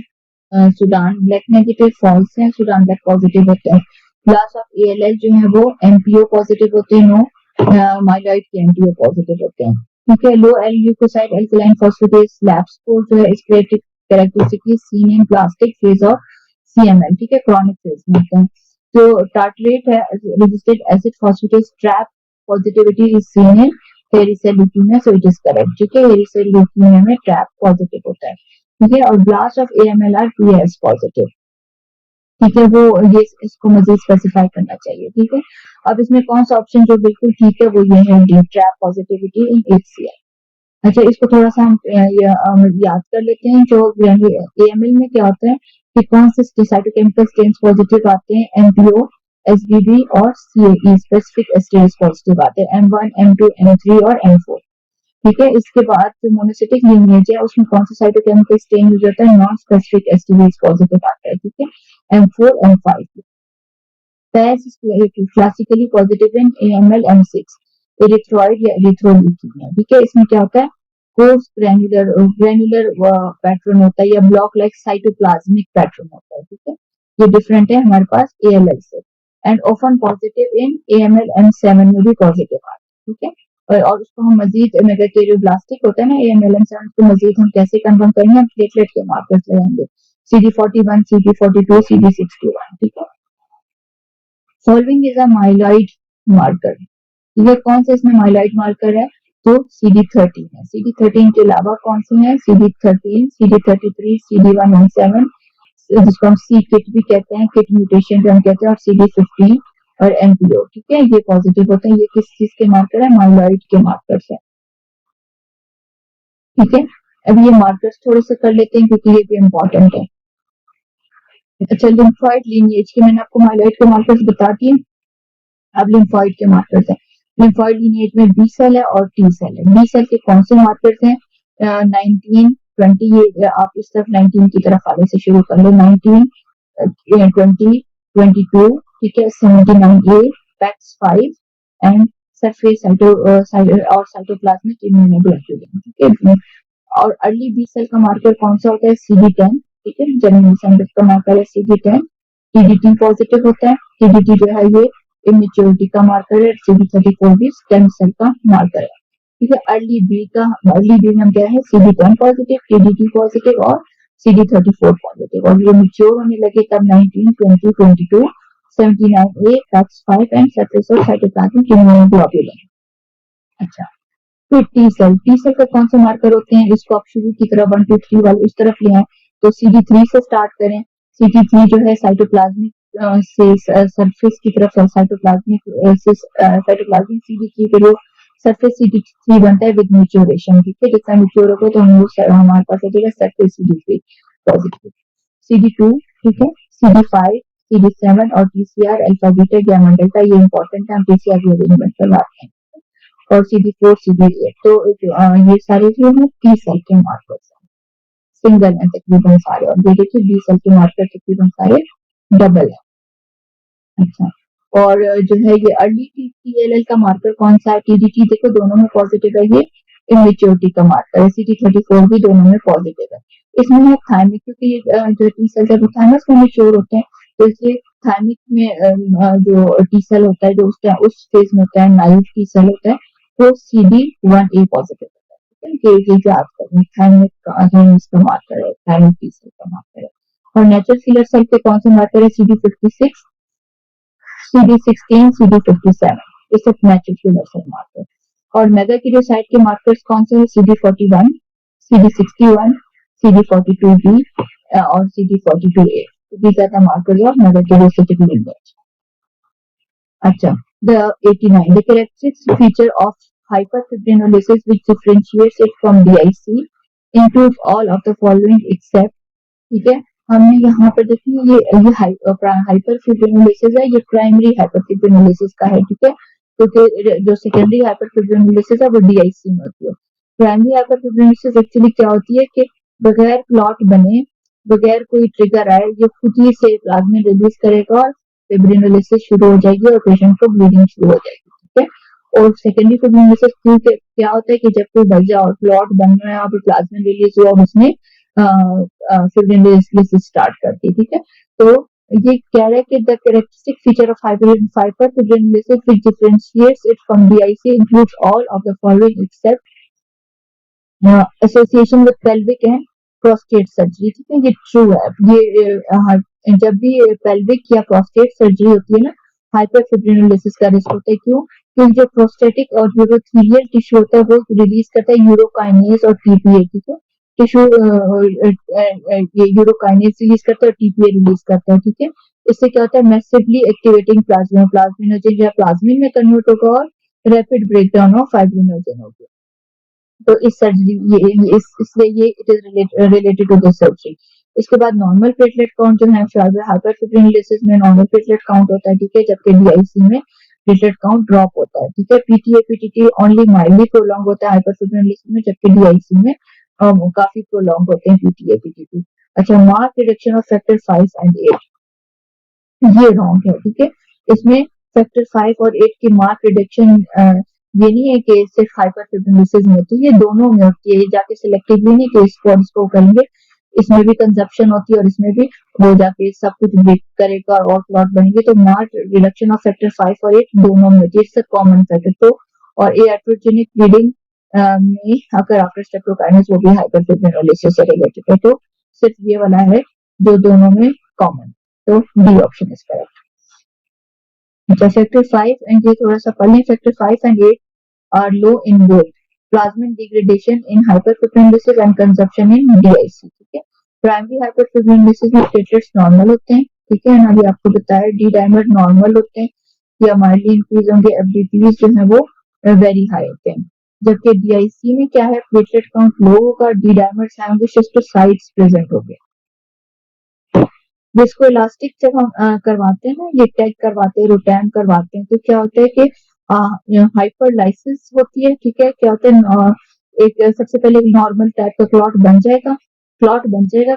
Speaker 1: Sudan black negative false है, Sudan black positive होते हैं। Blast of ALL जो है वो MPO पॉजिटिव होते हैं, नो माइलॉइड के MPO positive होते हैं, ठीक है। Low L leucocyte alkaline phosphatase lab score जो है इसके characteristically seen in blastic phase of CML, ठीक है, क्रॉनिक फेज में होते हैं। तो टार्टरेट है resistant acid phosphatase TRAP positivity is seen in hairy cell leukaemia, so it is correct, ठीक है। हेरी सेल ल्यूकीमिया में ट्रैप पॉजिटिव होता है, ठीक है। और blast of AML are PS positive, ठीक है। वो ये इसको मजीद स्पेसिफाई करना चाहिए, ठीक है। अब इसमें कौन सा ऑप्शन जो बिल्कुल ठीक है वो ये है, D, trap positivity in HCl। अच्छा, इसको थोड़ा सा हम याद कर लेते हैं। जो AML में क्या होता है कि कौन से साइटोकेमिकल स्टेन्स पॉजिटिव आते हैं, MPO, SBB और CAE स्पेसिफिक एस्टेज पॉजिटिव आते हैं, M1, M2, M3 और M4, ठीक है। इसके बाद जो मोनोसिटिक लीनिएज है उसमें कौन सा साइटोकेमिकल स्टेन यूज होता है, नॉन स्पेसिफिक एस्टिवेज पॉजिटिव आता है, ठीक है, M4, M5। पैस classically positive in AML, M6, एरिथ्रॉइड या एरिथ्रोल्यूकीमिया, ठीक है। इसमें क्या होता है, कोर्स ग्रैन्युलर पैटर्न होता है या ब्लॉक लाइक साइटोप्लाज्मिक पैटर्न होता है, ठीक है। ये डिफरेंट है हमारे पास ALL से। And often positive in AML, M7 में भी पॉजिटिव आता है, ठीक है। और उसको हम मजीद मेगाकेरियोब्लास्टिक होता है ना AML, M7, को मजीद हम कैसे कंफर्म करेंगे, हम प्लेटलेट के मार्कर्स लगाएंगे, CD41, CD42, CD61, ठीक है। Following is a myeloid marker, ये कौन सा इसमें माइलॉइड मार्कर है, तो CD13 है। CD13 के अलावा कौन से हैं, CD13, CD33, CD117, जिसको हम सी किट भी कहते हैं, किट म्यूटेशन भी हम कहते हैं, और CD15 और MPO, ठीक है, ये पॉजिटिव होते हैं। ये किस चीज के मार्कर है, माइलॉइड के मार्कर्स है, ठीक है। अब ये मार्कर्स थोड़े से कर लेते हैं क्योंकि ये भी इम्पोर्टेंट है। अच्छा, लिम्फॉइड लीनिएज के मैंने आपको माइलॉइड के मार्कर्स बता दिए, अब लिम्फॉइड के मार्कर्स हैं। लिम्फॉइड लीनिएज में बी सेल है और टी सेल है। बी सेल के कौन से मार्कर्स हैं, 19, 20, ये आप इस तरफ 19 की तरफ आगे से शुरू कर लो, 19, 20, 22, ठीक है, 79A, PAX5 एंड सरफेस और साइटोप्लाज्मिक इम्यूनोग्लोबुलिन, ठीक है। और अर्ली बी सेल का मार्कर कौन सा होता है, CD10, ठीक है। जनरल सेंटर का मार्कर है CD10। TDT पॉजिटिव होता है। TDT जो है ये इमेच्योरिटी का मार्कर है। CD34 भी स्टेम सेल का मार्कर है, ठीक है। अर्ली बी में क्या है, CD10 पॉजिटिव, TDT पॉजिटिव और CD34 पॉजिटिव। और ये मेच्योर होने लगे तब 19, 20, 22, 79A, PAX5 and surface of cytoplasmic immunoglobulin. अच्छा, फिर टी सेल का कौन से मार्कर होते हैं, इसको आप शुरू की तरफ 1, 2, 3 वाले इस तरफ ले आए तो CD3 से स्टार्ट करें। CD3 जो है साइटोप्लाज्मिक से सरफेस की तरफ साइटोप्लाज्मिक CD3 के लिए सरफेस CD3 बनता है विद मैच्योरेशन, ठीक है। जितना मैच्योर होगा तो हमारे पास हो जाएगा सरफेस CD3 पॉजिटिव। CD2, ठीक है। CD5, CD7 और TCR alpha beta gamma delta, ये इंपॉर्टेंट है, हम TCR भी अरेंजमेंट करवाते हैं। और CD4, CD8 तो ये सारे जो है टी सेल के मार्कर्स हैं, सिंगल है तकरीबन सारे। और ये देखिए बी सेल के मार्कर तकरीबन सारे डबल है। अच्छा, और जो है ये अर्ली TLL का मार्कर कौन सा है, TDT देखो दोनों में पॉजिटिव है, ये इमेच्योरिटी का मार्कर है। CD34 भी दोनों में पॉजिटिव है। इसमें है थायमिक, क्योंकि ये जो टी सेल है वो थायमस में मैच्योर होते हैं, तो इसलिए थायमिक में जो टी सेल होता है जो उस फेज में होता है, नाइव टी सेल होता है, वो CD1A पॉजिटिव होता है, ठीक है। ये याद करना, थायमिक का मार्कर है, थायमिक टी सेल का मार्कर है। और नेचुरल किलर सेल के कौन से मार्कर है, CD56, CD16, CD57, ये सब नेचुरल किलर सेल मार्कर। और मेगाकारियोसाइट के मार्कर्स कौन से हैं, CD41, CD61, CD42B और CD42A। These are the markers of megakaryocytic lineage. अच्छा, the 89, the characteristic feature of hyperfibrinolysis which differentiates it from DIC includes all of the following except, ठीक है। हमने यहाँ पर देखिए ये हाइपरफिब्रिनोलिसिस है, ये प्राइमरी हाइपरफिब्रिनोलिसिस का है, ठीक है। क्योंकि जो सेकेंडरी हाइपरफिब्रिनोलिसिस है वो DIC में होती है। प्राइमरी हाइपरफिब्रिनोलिसिस एक्चुअली क्या होती है कि बगैर क्लॉट बने, बगैर कोई ट्रिगर आए, ये खुद ही से प्लाज्मा रिलीज करेगा और फिब्रिनोलिसिस शुरू हो जाएगी और पेशेंट को ब्लीडिंग शुरू हो जाएगी, ठीक है। और सेकेंडरी फिब्रिनोलिसिस क्या होता है कि जब कोई वजह और क्लॉट बन रहा है और प्लाज्मा रिलीज हुआ और उसने फिब्रिनोलिसिस स्टार्ट करती है, ठीक है। तो ये कह रहा है कि the characteristic feature of hyperfibrinolysis which differentiates it from DIC includes all of the following except association with pelvic and prostate surgery, ठीक है। ये ट्रू है, ये जब भी पेल्विक या प्रोस्टेट सर्जरी होती है ना, हाइपरफिब्रिनोलिसिस का रिस्क होता है। क्यों? क्योंकि जो प्रोस्टेटिक और यूरोथेलियल टिश्यू होता है वो रिलीज करता है यूरोकाइनेज और TPA, ठीक है। टिश्यू ये यूरोकाइनेज रिलीज करता है और TPA रिलीज करता है, ठीक है। इससे क्या होता है, मैसिवली एक्टिवेटिंग प्लाज्मिनोजन या प्लाज्मिन में कन्वर्ट होगा और रैपिड ब्रेकडाउन ऑफ फाइब्रिनोजन होगा। तो इस सर्जरी इसलिए ये it is related to this surgery. इसके बाद नॉर्मल प्लेटलेट काउंट जो है हाइपरफिब्रिनोलिसिस में नॉर्मल प्लेटलेट काउंट होता है, ठीक है, जबकि DIC में प्लेटलेट काउंट ड्रॉप होता है, ठीक है। PTA PTT only mildly prolong होता है हाइपरफिब्रिनोलिसिस में, जबकि DIC में काफी प्रोलॉन्ग होते हैं PTA PTT। अच्छा, mark reduction of factor 5 and 8, ये रॉन्ग है, ठीक है। इसमें फैक्टर 5 और 8 की मार्क रिडक्शन ये नहीं है कि सिर्फ हाइपरफिब्रिनोलिसिस में होती है, ये दोनों में होती है। ये जाके सिलेक्टिवली नहीं कि इसको करेंगे, इसमें भी कंजप्शन होती है और इसमें भी वो जाके सब कुछ ब्रेक करेगा और क्लॉट बनेंगे। तो मार्क रिडक्शन ऑफ फैक्टर 5 और 8 दोनों में होती है, इट्स अ कॉमन फैक्टर। तो और एट्रोजेनिक ब्लीडिंग में अगर आफ्टर स्ट्रेप्टोकाइनेस वो भी हाइपरफिब्रिनोलिसिस से रिलेटेड है। तो सिर्फ ये वाला है जो दोनों में कॉमन, तो डी ऑप्शन इज करेक्ट। अच्छा, फैक्टर 5 एंड ये थोड़ा सा पढ़ लें, factor 5 and 8 are low in both plasmin degradation in hyperfibrinolysis and consumption in DIC, ठीक है। प्राइमरी हाइपरफिब्रिनोलिसिस में प्लेटलेट्स नॉर्मल होते हैं, ठीक है, अभी आपको बताया डी डाइमर नॉर्मल होते हैं या माइल्डली इंक्रीज होंगे, FDPs जो है वो वेरी हाई होते हैं। जबकि DIC में क्या है, प्लेटलेट काउंट लो होगा, डी डाइमर्स होंगे, शिस्टोसाइट्स प्रेजेंट होंगे। जिसको इलास्टिक जब हम करवाते हैं ना, ये टैग करवाते हैं, रोटैम करवाते हैं, तो क्या होता है कि हाइपरलाइसिस होती है, ठीक है। क्या होता है, एक सबसे पहले नॉर्मल टाइप का क्लॉट बन जाएगा,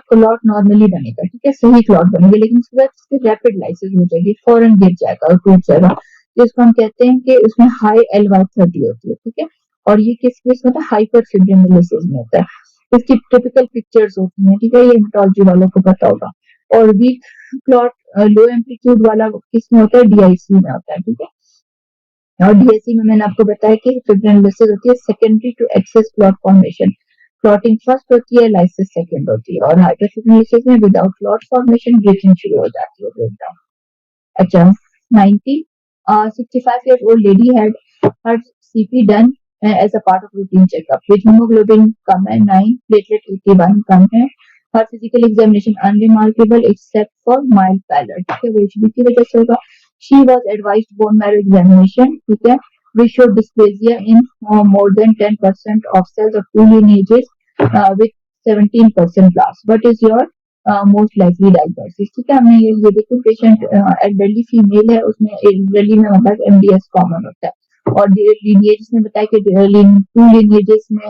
Speaker 1: क्लॉट नॉर्मली बनेगा, ठीक है, सही क्लॉट बनेगा, लेकिन उसके बाद उसकी रैपिड लाइसिस हो जाएगी, फौरन गिर जाएगा और टूट जाएगा, जिसको हम कहते हैं कि उसमें हाई LY30 होती है, ठीक है। और ये किस केस में होता है, हाइपरफिब्रिनोलिसिस में होता है। इसकी टिपिकल पिक्चर्स होती हैं, ठीक है, ये हेमेटोलॉजी वालों को पता होगा। और वीक क्लॉट लो एम्पलीट्यूड वाला किसमें होता है, डीआईसी में होता है, ठीक है। और डीआईसी में मैंने आपको बताया कि फिब्रिनोलिसिस होती है secondary to excess clot formation, clotting first होती है, लाइसिस सेकेंड होती है। और हाइपरफिब्रिनोलिसिस में विदाउट क्लॉट फॉर्मेशन ब्रीथिंग शुरू हो जाती है, ब्रेकडाउन। अच्छा, 90 65 years old lady had her CP done as a part of routine checkup with hemoglobin कम है 9, platelet 81 कम है। Her physical examination unremarkable except for mild pallor, ठीक है, वो HB की वजह से होगा। She was advised bone marrow examination, ठीक है, which showed dysplasia in more than 10% of cells of two lineages with 17% blast. What is your most likely diagnosis, ठीक है। हमने ये देखो पेशेंट एल्डरली फीमेल है, उसमें एल्डरली में मतलब एमडीएस कॉमन होता है। और लीनिएज ने बताया कि टू लीनिएजेस में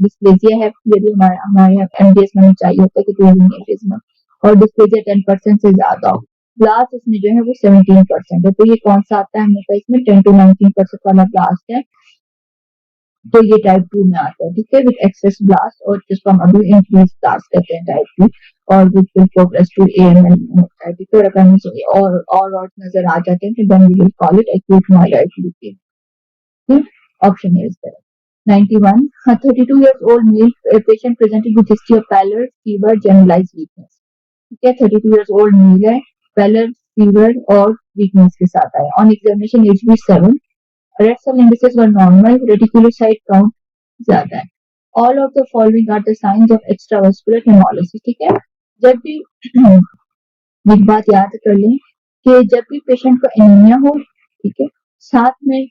Speaker 1: डिस्प्लेजिया है, यदि हमारे एमडीएस में चाहिए होता है कि टू लीनिएजेस में, और डिस्प्लेजिया 10% से ज्यादा हो। ब्लास्ट इसमें जो है वो 17% है, तो ये कौन सा आता है, हमने कहा इसमें 10 to 19% वाला ब्लास्ट है, तो ये टाइप 2 में आता है, ठीक है, विद एक्सेस ब्लास्ट, और जिसको हम अभी इंक्रीज ब्लास्ट कहते हैं टाइप 2, और with will progress to AML होता है, ठीक है। और अगर हमें और नजर आ जाते हैं तो then we will call it acute myeloid leukaemia. Option A is there. 91 32 years old male patient presented with history of pallor, fever, generalized weakness, ठीक है, 32 years old male है, pallor, fever और वीकनेस के साथ आया। On examination HB7, red cell indices were normal, reticulocyte count ज्यादा है। All of the following are the signs of extravascular haemolysis, ठीक है। जब भी एक बात याद कर लें कि जब भी पेशेंट को एनीमिया हो, ठीक है, साथ में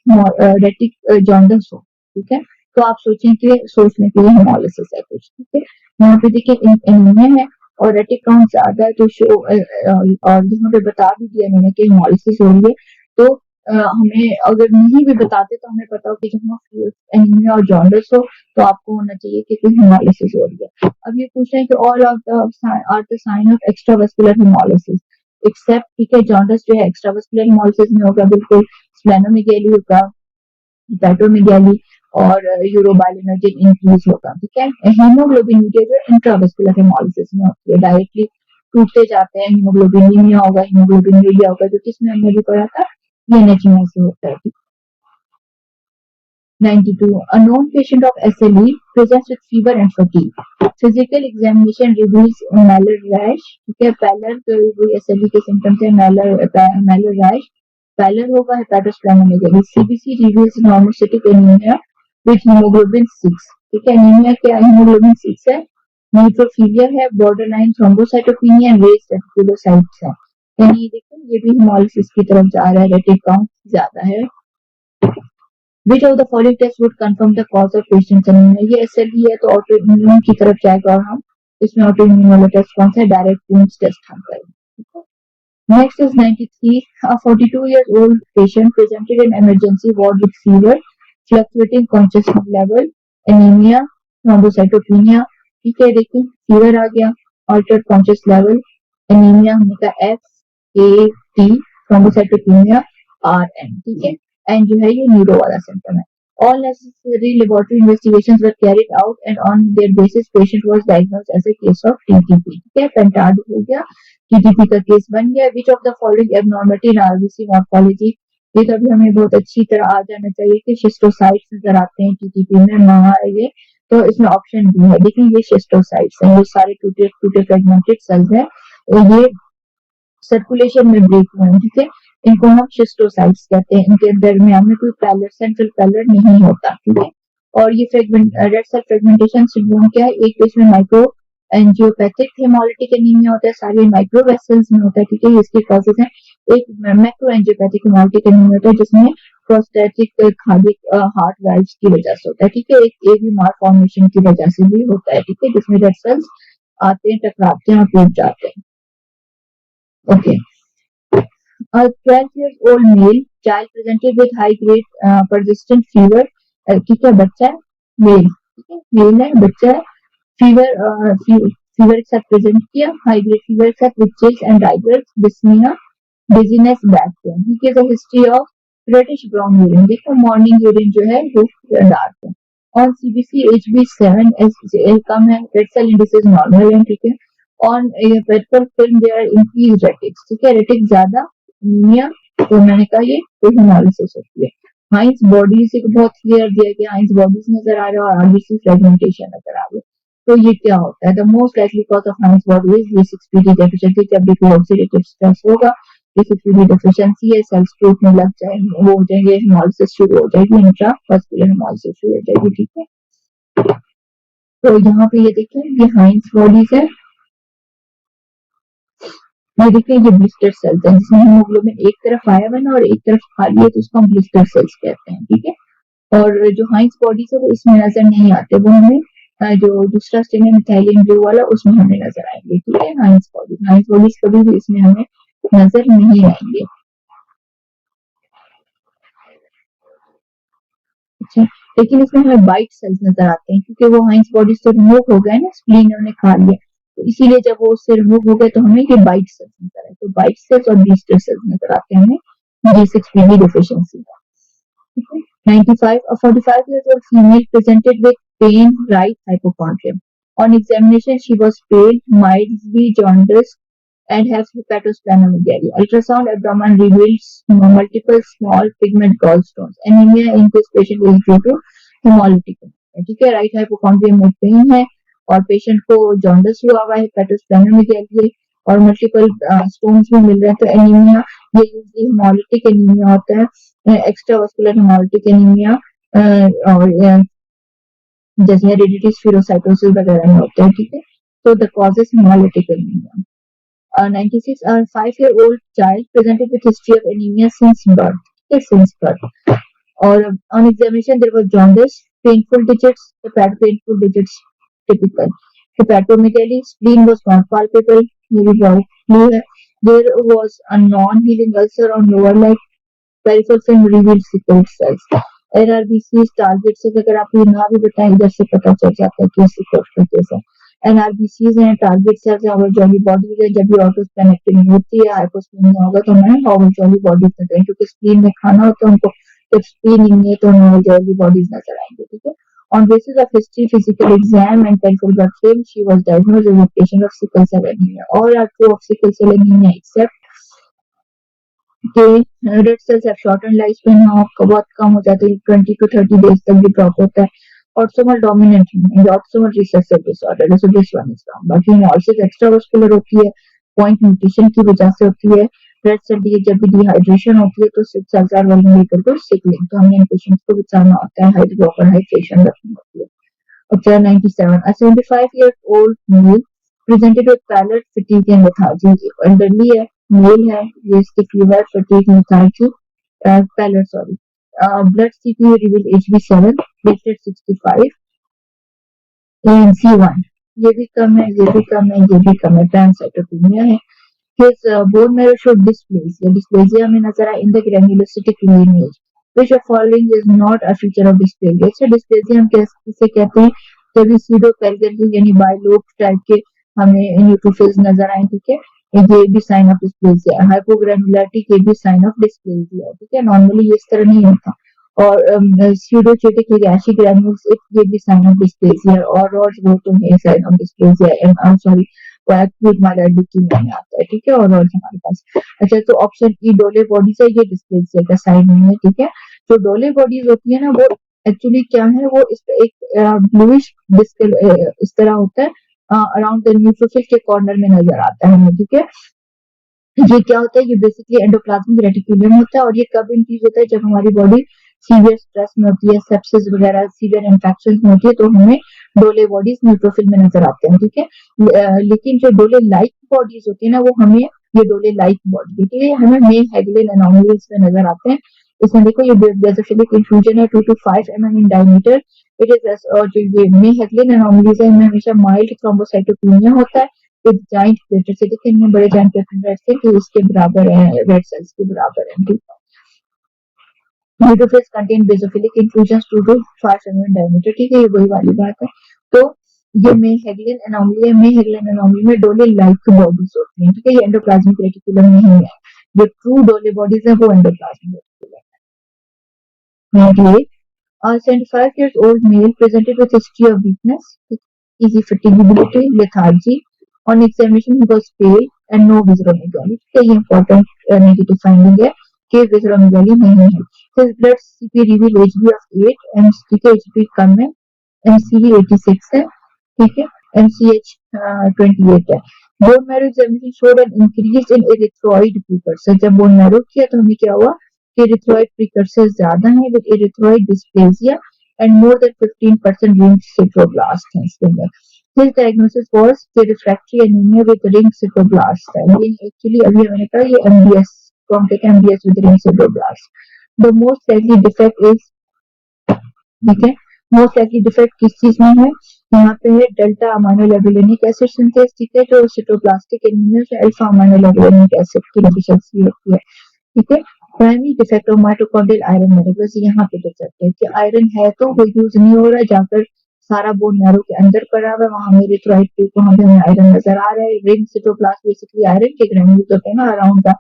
Speaker 1: रेटिक जॉन्डिस हो, ठीक है, तो आप सोचें कि सोचने के लिए हेमोलिसिस है कुछ, ठीक है। यहाँ पे देखिए एनीमिया है और रेटिक काउंट ज्यादा है, तो और यहाँ पे बता भी दिया मैंने कि हेमोलिसिस हो रही है, तो हमें अगर नहीं भी बताते तो हमें पता हो कि जब एनीमिया और जॉन्डिस हो तो आपको होना चाहिए कि कोई हेमोलिसिस हो रही है। अब ये पूछ रहे हैं कि all of the are the sign of extravascular haemolysis except, ठीक है, जॉन्डिस जो है एक्स्ट्रावास्कुलर हेमोलिसिस में होगा, बिल्कुल स्प्लेनोमेगाली होगा, हेपेटोमेगाली और यूरोबाइलिनर्जिक इंक्रीज होगा, ठीक है। हीमोग्लोबिन जो इंट्रावास्कुलर हेमोलिसिस में होती है, डायरेक्टली टूटते जाते हैं, हीमोग्लोबिन होगा, हीमोग्लोबिन होगा, जो किसमें हमने भी पढ़ा था, ये एनएचएमएस से होता है। 92 a known patient of SLE presents with fever and fatigue. Physical examination reveals malar rash, ठीक है, pallor तो वही SLE के सिम्टम्स है, malar rash, pallor होगा, hepatosplenomegaly. CBC reveals normocytic anemia with hemoglobin 6, ठीक है, anemia क्या है, hemoglobin 6 है, न्यूट्रोफिलिया है, borderline thrombocytopenia and raised reticulocytes है, यानी देखो ये भी हेमोलिसिस की तरफ जा रहा है, रेटिक काउंट ज्यादा है। Which of the following tests would confirm the cause of patient's anemia? ये SLE है तो ऑटोइम्यून की तरफ जाएगा, और हम इसमें ऑटोइम्यून वाला टेस्ट कौन सा है, डायरेक्ट वुंड्स टेस्ट हम करेंगे। Next is 93. A 42-year-old patient presented in emergency ward with fever, fluctuating consciousness level, anemia, thrombocytopenia, ठीक है, देखिए फीवर आ गया, altered conscious level, anemia हमने कहा FAT, thrombocytopenia RN, ठीक है, एंड जो है ये न्यूरो वाला सिम्टम है। All necessary laboratory investigations were carried out and on their basis patient was diagnosed as a case of TTP, ठीक है, पेंटार्ड हो गया, टीटीपी का केस बन गया। विच of the following abnormality in RBC morphology, ये तो अभी हमें बहुत अच्छी तरह आ जाना चाहिए कि शिस्टोसाइट्स नजर आते हैं टीटीपी में, वहां ये तो इसमें ऑप्शन बी है, देखिए ये शिस्टोसाइट्स हैं, ये सारे टूटे टूटे फ्रेगमेंटेड सेल्स हैं, ये सर्कुलेशन में ब्रेक हुए हैं, ठीक है, इनको हम शिस्टोसाइट्स कहते हैं, इनके दरमियान में कोई पैलर सेंट्रल पैलर नहीं होता, ठीक है। और ये fragment red cell fragmentation syndrome क्या है, एक तो इसमें माइक्रो एंजियोपैथिक हेमोलिटिक एनीमिया होता है, सारे माइक्रो वेसल्स में होता है, ठीक है, इसके कॉजेज हैं। एक मैक्रो एंजियोपैथिक हेमोलिटिक एनीमिया होता है जिसमें प्रोस्टेटिक कार्डिक हार्ट वाल्व्स की वजह से होता है, ठीक है, एक एवी मालफॉर्मेशन की वजह से भी होता है, ठीक है, जिसमें रेड सेल्स आते हैं, टकराते हैं और टूट जाते हैं। Okay, a 12-year-old male child presented with high grade persistent fever, ठीक है, बच्चा है, मेल, ठीक है, मेल है, बच्चा है, फीवर फीवर के साथ प्रेजेंट किया, हाई ग्रेड फीवर के साथ with chills and rigors, dyspnoea, dizziness, back pain, ठीक है, history of reddish brown urine, देखो मॉर्निंग यूरिन जो है वो डार्क है। ऑन सीबीसी HB7 एल कम है, रेड सेल इंडिसेस नॉर्मल है, ठीक है। On paper film there are increase retics, ठीक है, रेटिक्स ज्यादा, एनीमिया, तो मैंने कहा ये हेमोलिसिस होती है। हाइंस बॉडीज को बहुत क्लियर दिया गया, हाइंस बॉडीज नजर आ रहा है और आरबीसी फ्रेगमेंटेशन नजर आ रही है। तो ये क्या होता है, the most likely cause of Heinz body is B6PD deficiency, जब भी कोई ऑक्सीडेटिव स्ट्रेस होगा, B6PD डेफिशिएंसी है, सेल्स टूटने लग जाएंगे, वो हो जाएंगे, हेमोलिसिस शुरू हो जाएगी, इंट्रावास्कुलर हेमोलिसिस शुरू हो जाएगी, ठीक है। तो यहाँ पे ये देखिए, ये हाइंस बॉडीज है, ये देखिए, ये ब्लिस्टर सेल्स है जिसमें हीमोग्लोबिन एक तरफ आया हुआ है ना और एक तरफ खाली है, तो उसको हम ब्लिस्टर सेल्स कहते हैं, ठीक है। और जो हाइंस बॉडीज है वो इसमें नजर नहीं आते, वो हमें जो दूसरा स्टेम है मिथाइलिन ब्लू वाला, उसमें हमें नजर आएंगे, ठीक है। हाइंस बॉडीज कभी भी इसमें हमें नजर नहीं आएंगे। अच्छा, लेकिन इसमें हमें बाइट सेल्स नजर आते हैं, क्योंकि वो हाइंस बॉडी से रिमूव हो गए ना, स्प्लीन ने उन्हें खा लिया, तो इसीलिए जब वो उससे रिमूव हो गए तो हमें ये बाइट सेल्स नजर आए, तो बाइट सेल्स और ब्लिस्टर सेल्स नजर आते हैं हमें B6PD deficiency. 95, a 45-year-old female presented with pain, right hypochondrium. On examination, she was pale, mildly jaundiced, and has hepatosplenomegaly. Ultrasound abdomen reveals multiple small pigment gallstones. Anemia in this patient is due to hemolytic anemia. ठीक है, right hypochondrium में pen है और patient को jaundice हुआ हुआ है, हेपेटोस्प्लेनोमेगाली और मल्टीपल स्टोन्स भी मिल रहे हैं, तो एनीमिया ये यूजली हेमोलिटिक एनीमिया होता है, एक्स्ट्रा वास्कुलर हेमोलिटिक एनीमिया और जैसे हेरिडिटी स्फीरोसाइटोसिस वगैरह में होते हैं, ठीक है। तो the causes haemolytic anaemia. 96 5-year-old child presented with history of anemia since birth. Yes, since birth. Or on examination, there was jaundice, painful digits, painful digits, typical. Hepatomegaly, spleen was not palpable, maybe clear. There was a non-healing ulcer on lower leg, peripheral film revealed sickle cells. NRBC target से अगर आप ये ना भी बताएं, इधर से पता चल जाता है कि सिकल का केस है। NRBCs हैं, टारगेट सेल्स हैं, जॉली बॉडीज है, जब भी ऑटोस्प्लेनेक्टमी होती है, हाइपोस्प्लेनिया होगा तो हमें जॉली बॉडीज नजर आएंगे, क्योंकि स्प्लीन में खाना होता है उनको, जब स्प्लीन नहीं है तो हमें जॉली बॉडीज नजर आएंगे, ठीक है। On basis of history, physical exam, and peripheral blood film, she was diagnosed as a patient of sickle cell anemia. All are true of sickle cell anemia except के red cells have shorten life span, बहुत कम हो जाते हैं, 20 to 30 days तक भी drop होता है। Autosomal dominant है, autosomal recessive disorder, so this one is wrong. बाकी हेमोलिसिस एक्स्ट्रावास्कुलर होती है, पॉइंट म्यूटेशन की वजह से होती है। रेड सेल जब भी डिहाइड्रेशन होती है तो 6000 वाली लेकर को सिकलिंग, तो हमें इन पेशेंट्स को बचाना होता है, प्रॉपर हाइड्रेशन रखनी होती है। अच्छा, 97 a 75-year-old male presented with pallid, fatigue and lethargy. Elderly है, मेल है, ये इसकी fever, fatigue, lethargy, pallid, sorry. Blood CPK revealed HB7, platelet 65, ANC1, ये भी कम है, ये भी कम है, ये भी कम है, पैनसाइटोपेनिया है। His bone marrow showed dysplasia. Dysplasia में नजर आया in the granulocytic lineage. Which of following is not a feature of dysplasia? So dysplasia हम कैसे कहते हैं, जब pseudo pelvic यानी बाइलोब टाइप के हमें न्यूट्रोफिल्स नजर आए, ठीक है, ये भी साइन ऑफ डिस्प्लेसिया है। हाइपोग्रानुलरिटी ये भी साइन ऑफ डिस्प्लेसिया है, ठीक है, नॉर्मली इस तरह नहीं होता। और स्यूडोचेटिक एशी ग्रैन्यूल्स, ये भी साइन ऑफ डिस्प्लेसिया, और वो तो है sign of dysplasia, I am sorry, acute myeloid leukaemia में आता है, ठीक है। और हमारे पास, अच्छा, तो ऑप्शन ई डोले बॉडीज है, ये डिस्प्लेसिया का साइन नहीं है, ठीक है। जो डोले बॉडीज होती है ना, वो एक्चुअली क्या है, वो एक ब्लूइश इस तरह होता है, अराउंड द न्यूट्रोफिल के कॉर्नर में नजर आता है हमें, ठीक है। ये क्या होता है, ये बेसिकली एंडोप्लाज्मिक रेटिकुलम होता है, और ये कब इंक्रीज होता है, जब हमारी बॉडी सीवियर स्ट्रेस में होती है, सेप्सिस वगैरह सीवियर इन्फेक्शन में होती है, तो हमें डोले बॉडीज न्यूट्रोफिल में नजर आते हैं, ठीक है। लेकिन जो डोले लाइक बॉडीज होती है ना, वो हमें, ये डोले लाइक बॉडी, ठीक है, हमें मे हेगलिन एनोमलीज में नजर आते हैं। इसमें देखो, ये बेसोफिलिक इंफ्यूजन है 2 to 5 mm in diameter, it is, और जो ये मे हेगलिन एनोमलीज है, इनमें हमेशा माइल्ड थ्रोम्बोसाइटोपेनिया होता है, एक जाइंट प्लेटलेट्स है, देखिए इनमें बड़े जाइंट प्लेटलेट्स है कि उसके बराबर है, रेड सेल्स के बराबर है, ठीक है। Neutrophils contain basophilic infusions 2 to 5 mm diameter, ठीक है, ये वही वाली बात है। तो ये मे हेगलिन एनोमली है, मे हेगलिन एनोमली में डोले लाइक बॉडीज होती हैं, ठीक है, ये एंडोप्लाज्मिक रेटिकुलम नहीं है, जो ट्रू डोले बॉडीज है वो एंडोप्लाज्मिक रेटिकुलम है। A 75 years old male presented with history of weakness, easy fatiguability, lethargy. On examination, he was pale and no visceromegaly. ये important negative finding है कि visceromegaly नहीं है. His blood CP reveal HB of 8 and ठीक है HB कम है, MCV 86 है, ठीक है, MCH 28 है. Bone marrow examination showed an increase in एरिथ्रॉइड precursor. जब बोन मैरो किया तो हमें क्या हुआ कि एरिथ्रॉइड प्रीकर्सर ज्यादा है with erythroid dysplasia and more than 15% ring sideroblast है इसके अंदर. His diagnosis was refractory anemia with ring sideroblast. ये एक्चुअली अभी मैंने कहा ये MDS को हम कहते हैं MDS with ring sideroblast. The most likely defect is, ठीक है, मोस्ट लाइकली डिफेक्ट किस चीज में है, यहाँ पे है डेल्टा अमाइनो लेबुलिनिक एसिड सिंथेस, ठीक है, जो सिटोप्लास्टिक एनीमिया से अल्फा अमाइनो लेबुलिनिक एसिड की डेफिशिएंसी होती है, ठीक है. Primary defect of mitochondrial iron marrow, यहाँ पे देख सकते हैं कि आयरन है तो वो यूज नहीं हो रहा, जाकर सारा बोन मैरो के अंदर पड़ा हुआ है, वहां मेरे राइट पे वहां पे हमें आयरन नजर आ रहा है. रिंग सिटोप्लास्ट बेसिकली आयरन के ग्रैन्यूल्स होते हैं ना अराउंड द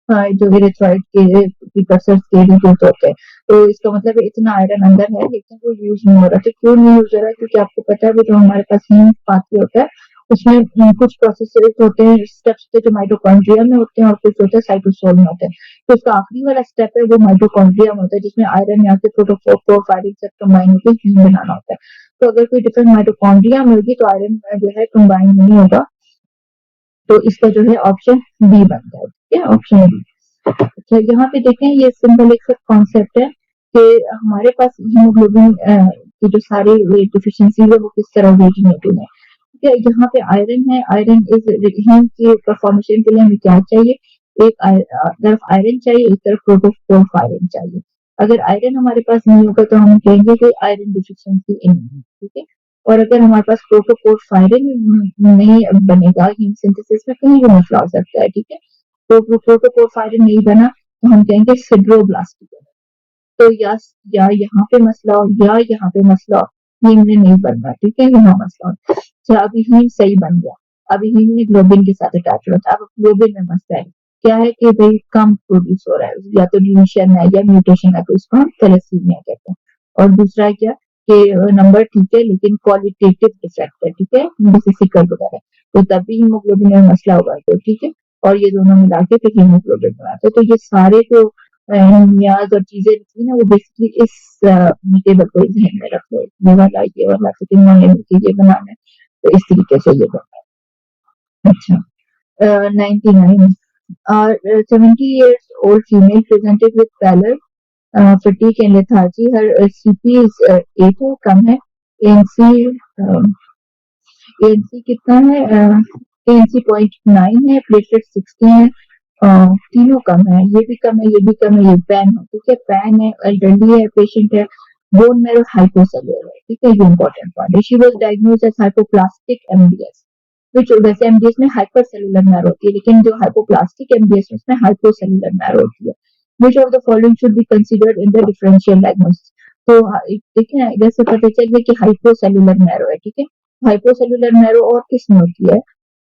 Speaker 1: जो एरिथ्रॉइड के प्रीकर्सर्स के रिड्यूस होते हैं, तो इसका मतलब है इतना आयरन अंदर है लेकिन वो यूज नहीं हो रहा. तो क्यों नहीं यूज हो रहा है, क्योंकि आपको पता है जो हमारे पास हीम पाथवे होता है उसमें कुछ प्रोसेसेस होते हैं, स्टेप्स होते हैं जो माइटोकॉन्ड्रिया में होते हैं और कुछ होते हैं साइटोसोल में होते हैं. तो इसका आखिरी वाला स्टेप है वो माइटोकॉन्ड्रिया में होता है जिसमें आयरन या फिर प्रोटोफोर फायरिंग से कंबाइन होकर हीम बनाना होता है. तो अगर कोई डिफरेंट माइटोकॉन्ड्रिया में होगी तो आयरन जो है कंबाइन नहीं होगा, तो इसका जो है ऑप्शन बी बनता है, ठीक है, ऑप्शन बी. अच्छा यहाँ पे देखें ये सिंपल एक कॉन्सेप्ट है कि हमारे पास हीमोग्लोबिन की जो सारी डिफिशियंसी है वो किस तरह ओरिजिनेटिव है. ठीक है, यहाँ पे आयरन है, आयरन इज हीम की फॉर्मेशन के लिए हमें क्या चाहिए, एक तरफ आयरन चाहिए, एक तरफ प्रोटोफोस्फोराइड चाहिए. अगर आयरन हमारे पास नहीं होगा तो हम कहेंगे कि आयरन डिफिशियंसी एनीमिया, ठीक है. और अगर हमारे पास प्रोटोफोस्फोराइड नहीं बनेगा हीम सिंथेसिस में कहीं भी मसला हो सकता है, ठीक है. तो प्रोटोफोस्फोराइड नहीं बना तो हम कहेंगे सिड्रोब्लास्टिक. तो या यहाँ पे मसला हो या यहाँ पे मसला हो, हीम ने नहीं बनना, ठीक है, यहाँ मसला हो. तो अभी हीम सही बन गया, अभी हीम ने ग्लोबिन के साथ अटैच होता है, अब ग्लोबिन में मसला है क्या है कि भाई कम प्रोड्यूस हो रहा है, या तो डिलीशन है या म्यूटेशन है, तो इसको हम थैलेसीमिया कहते हैं. और दूसरा क्या कि नंबर ठीक है लेकिन क्वालिटेटिव डिफेक्ट है, ठीक है, जैसे सिकल वगैरह, तो तभी हीमोग्लोबिन में मसला होगा, तो ठीक है. और ये दोनों मिला के फिर हीमोग्लोबिन बनाते हैं. तो ये सारे जो न्याज और चीजें लिखी ना वो बेसिकली इस टेबल को ध्यान में रख लो, ये वाला सेकंड वन ये बनाना है, तो इस तरीके से ये बनना है. अच्छा 99 70 years old female presented with pallor, fatigue and lethargy. Her CP is 8 है, कम है. ANC ANC कितना है, ANC 0.9 है, प्लेटलेट 60 है, तीनों कम है, ये भी कम है, ये भी कम है, ये पैन है, ठीक है, पैन है, एल्डरली है, पेशेंट है, बोन मैरो हाइपोसेलुलर है, ठीक है, ये इंपॉर्टेंट पॉइंट है. She was diagnosed as hypoplastic MDS, which वैसे एमडीएस में हाइपरसेलुलर मैरो होती है, लेकिन जो हाइपोप्लास्टिक एमडीएस में उसमें हाइपोसेलुलर मैरो होती है. Which of the following should be considered in the differential diagnosis? तो देखिए ना इधर से पता चल गया कि हाइपोसेलुलर मैरो है, ठीक है. हाइपोसेलुलर मैरो और किस में होती है,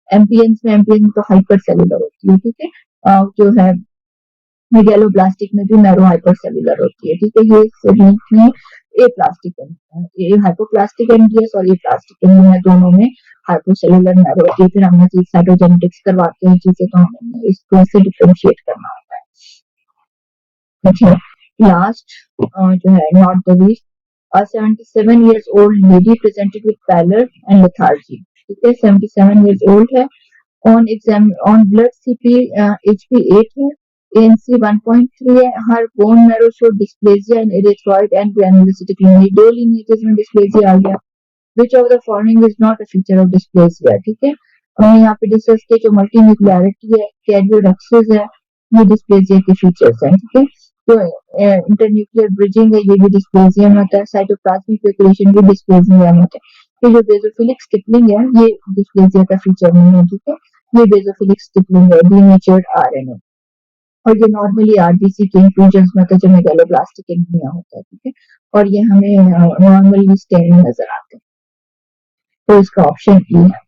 Speaker 1: एमपीएन में तो हाइपरसेलुलर होती है, ठीक है. जो है मेगालोब्लास्टिक में भी मैरो हाइपरसेलुलर होती है, ठीक है. ये सभी में ए प्लास्टिक ये हाइपोप्लास्टिक एमडीएस और ए प्लास्टिक एमडीएस दोनों में हाइपोसेलुलर मैरो होती है. फिर हमने चीज साइटोजेनेटिक्स करवाते हैं चीजें, तो हमें इसको ऐसे डिफरेंशिएट करना होता है. अच्छा लास्ट जो है not the least, a 77 years old lady presented with pallor and lethargy, ठीक है, 77 years old है. on exam on blood CP HP 8 है, ANC 1.3 है. her bone marrow showed dysplasia and erythroid and granulocytic lineage, दो lineages में dysplasia आ गया. which of the following is not a feature of dysplasia, ठीक है. हमने यहाँ पे डिस्कस किया जो मल्टीन्यूक्लियरिटी है, कैरियोडक्सिस है, ये डिस्प्लेसिया के फीचर्स हैं, ठीक है. तो इंटरन्यूक्लियर ब्रिजिंग है, ये भी डिस्प्लेसिया में होता है. साइटोप्लाज्मिक रेगुलेशन भी डिस्प्लेसिया में होता है. ये जो बेसोफिलिक स्टिपलिंग है ये डिस्प्लेसिया का फीचर नहीं है, ठीक है. ये बेसोफिलिक स्टिपलिंग है, डीनेचर्ड आरएनए, और ये नॉर्मली आरबीसी के इंफ्यूजन में होता है जो मेगालोब्लास्टिक एनीमिया होता है, ठीक है. और ये हमें नॉर्मली स्टेन नजर आते हैं, तो इसका ऑप्शन ई है.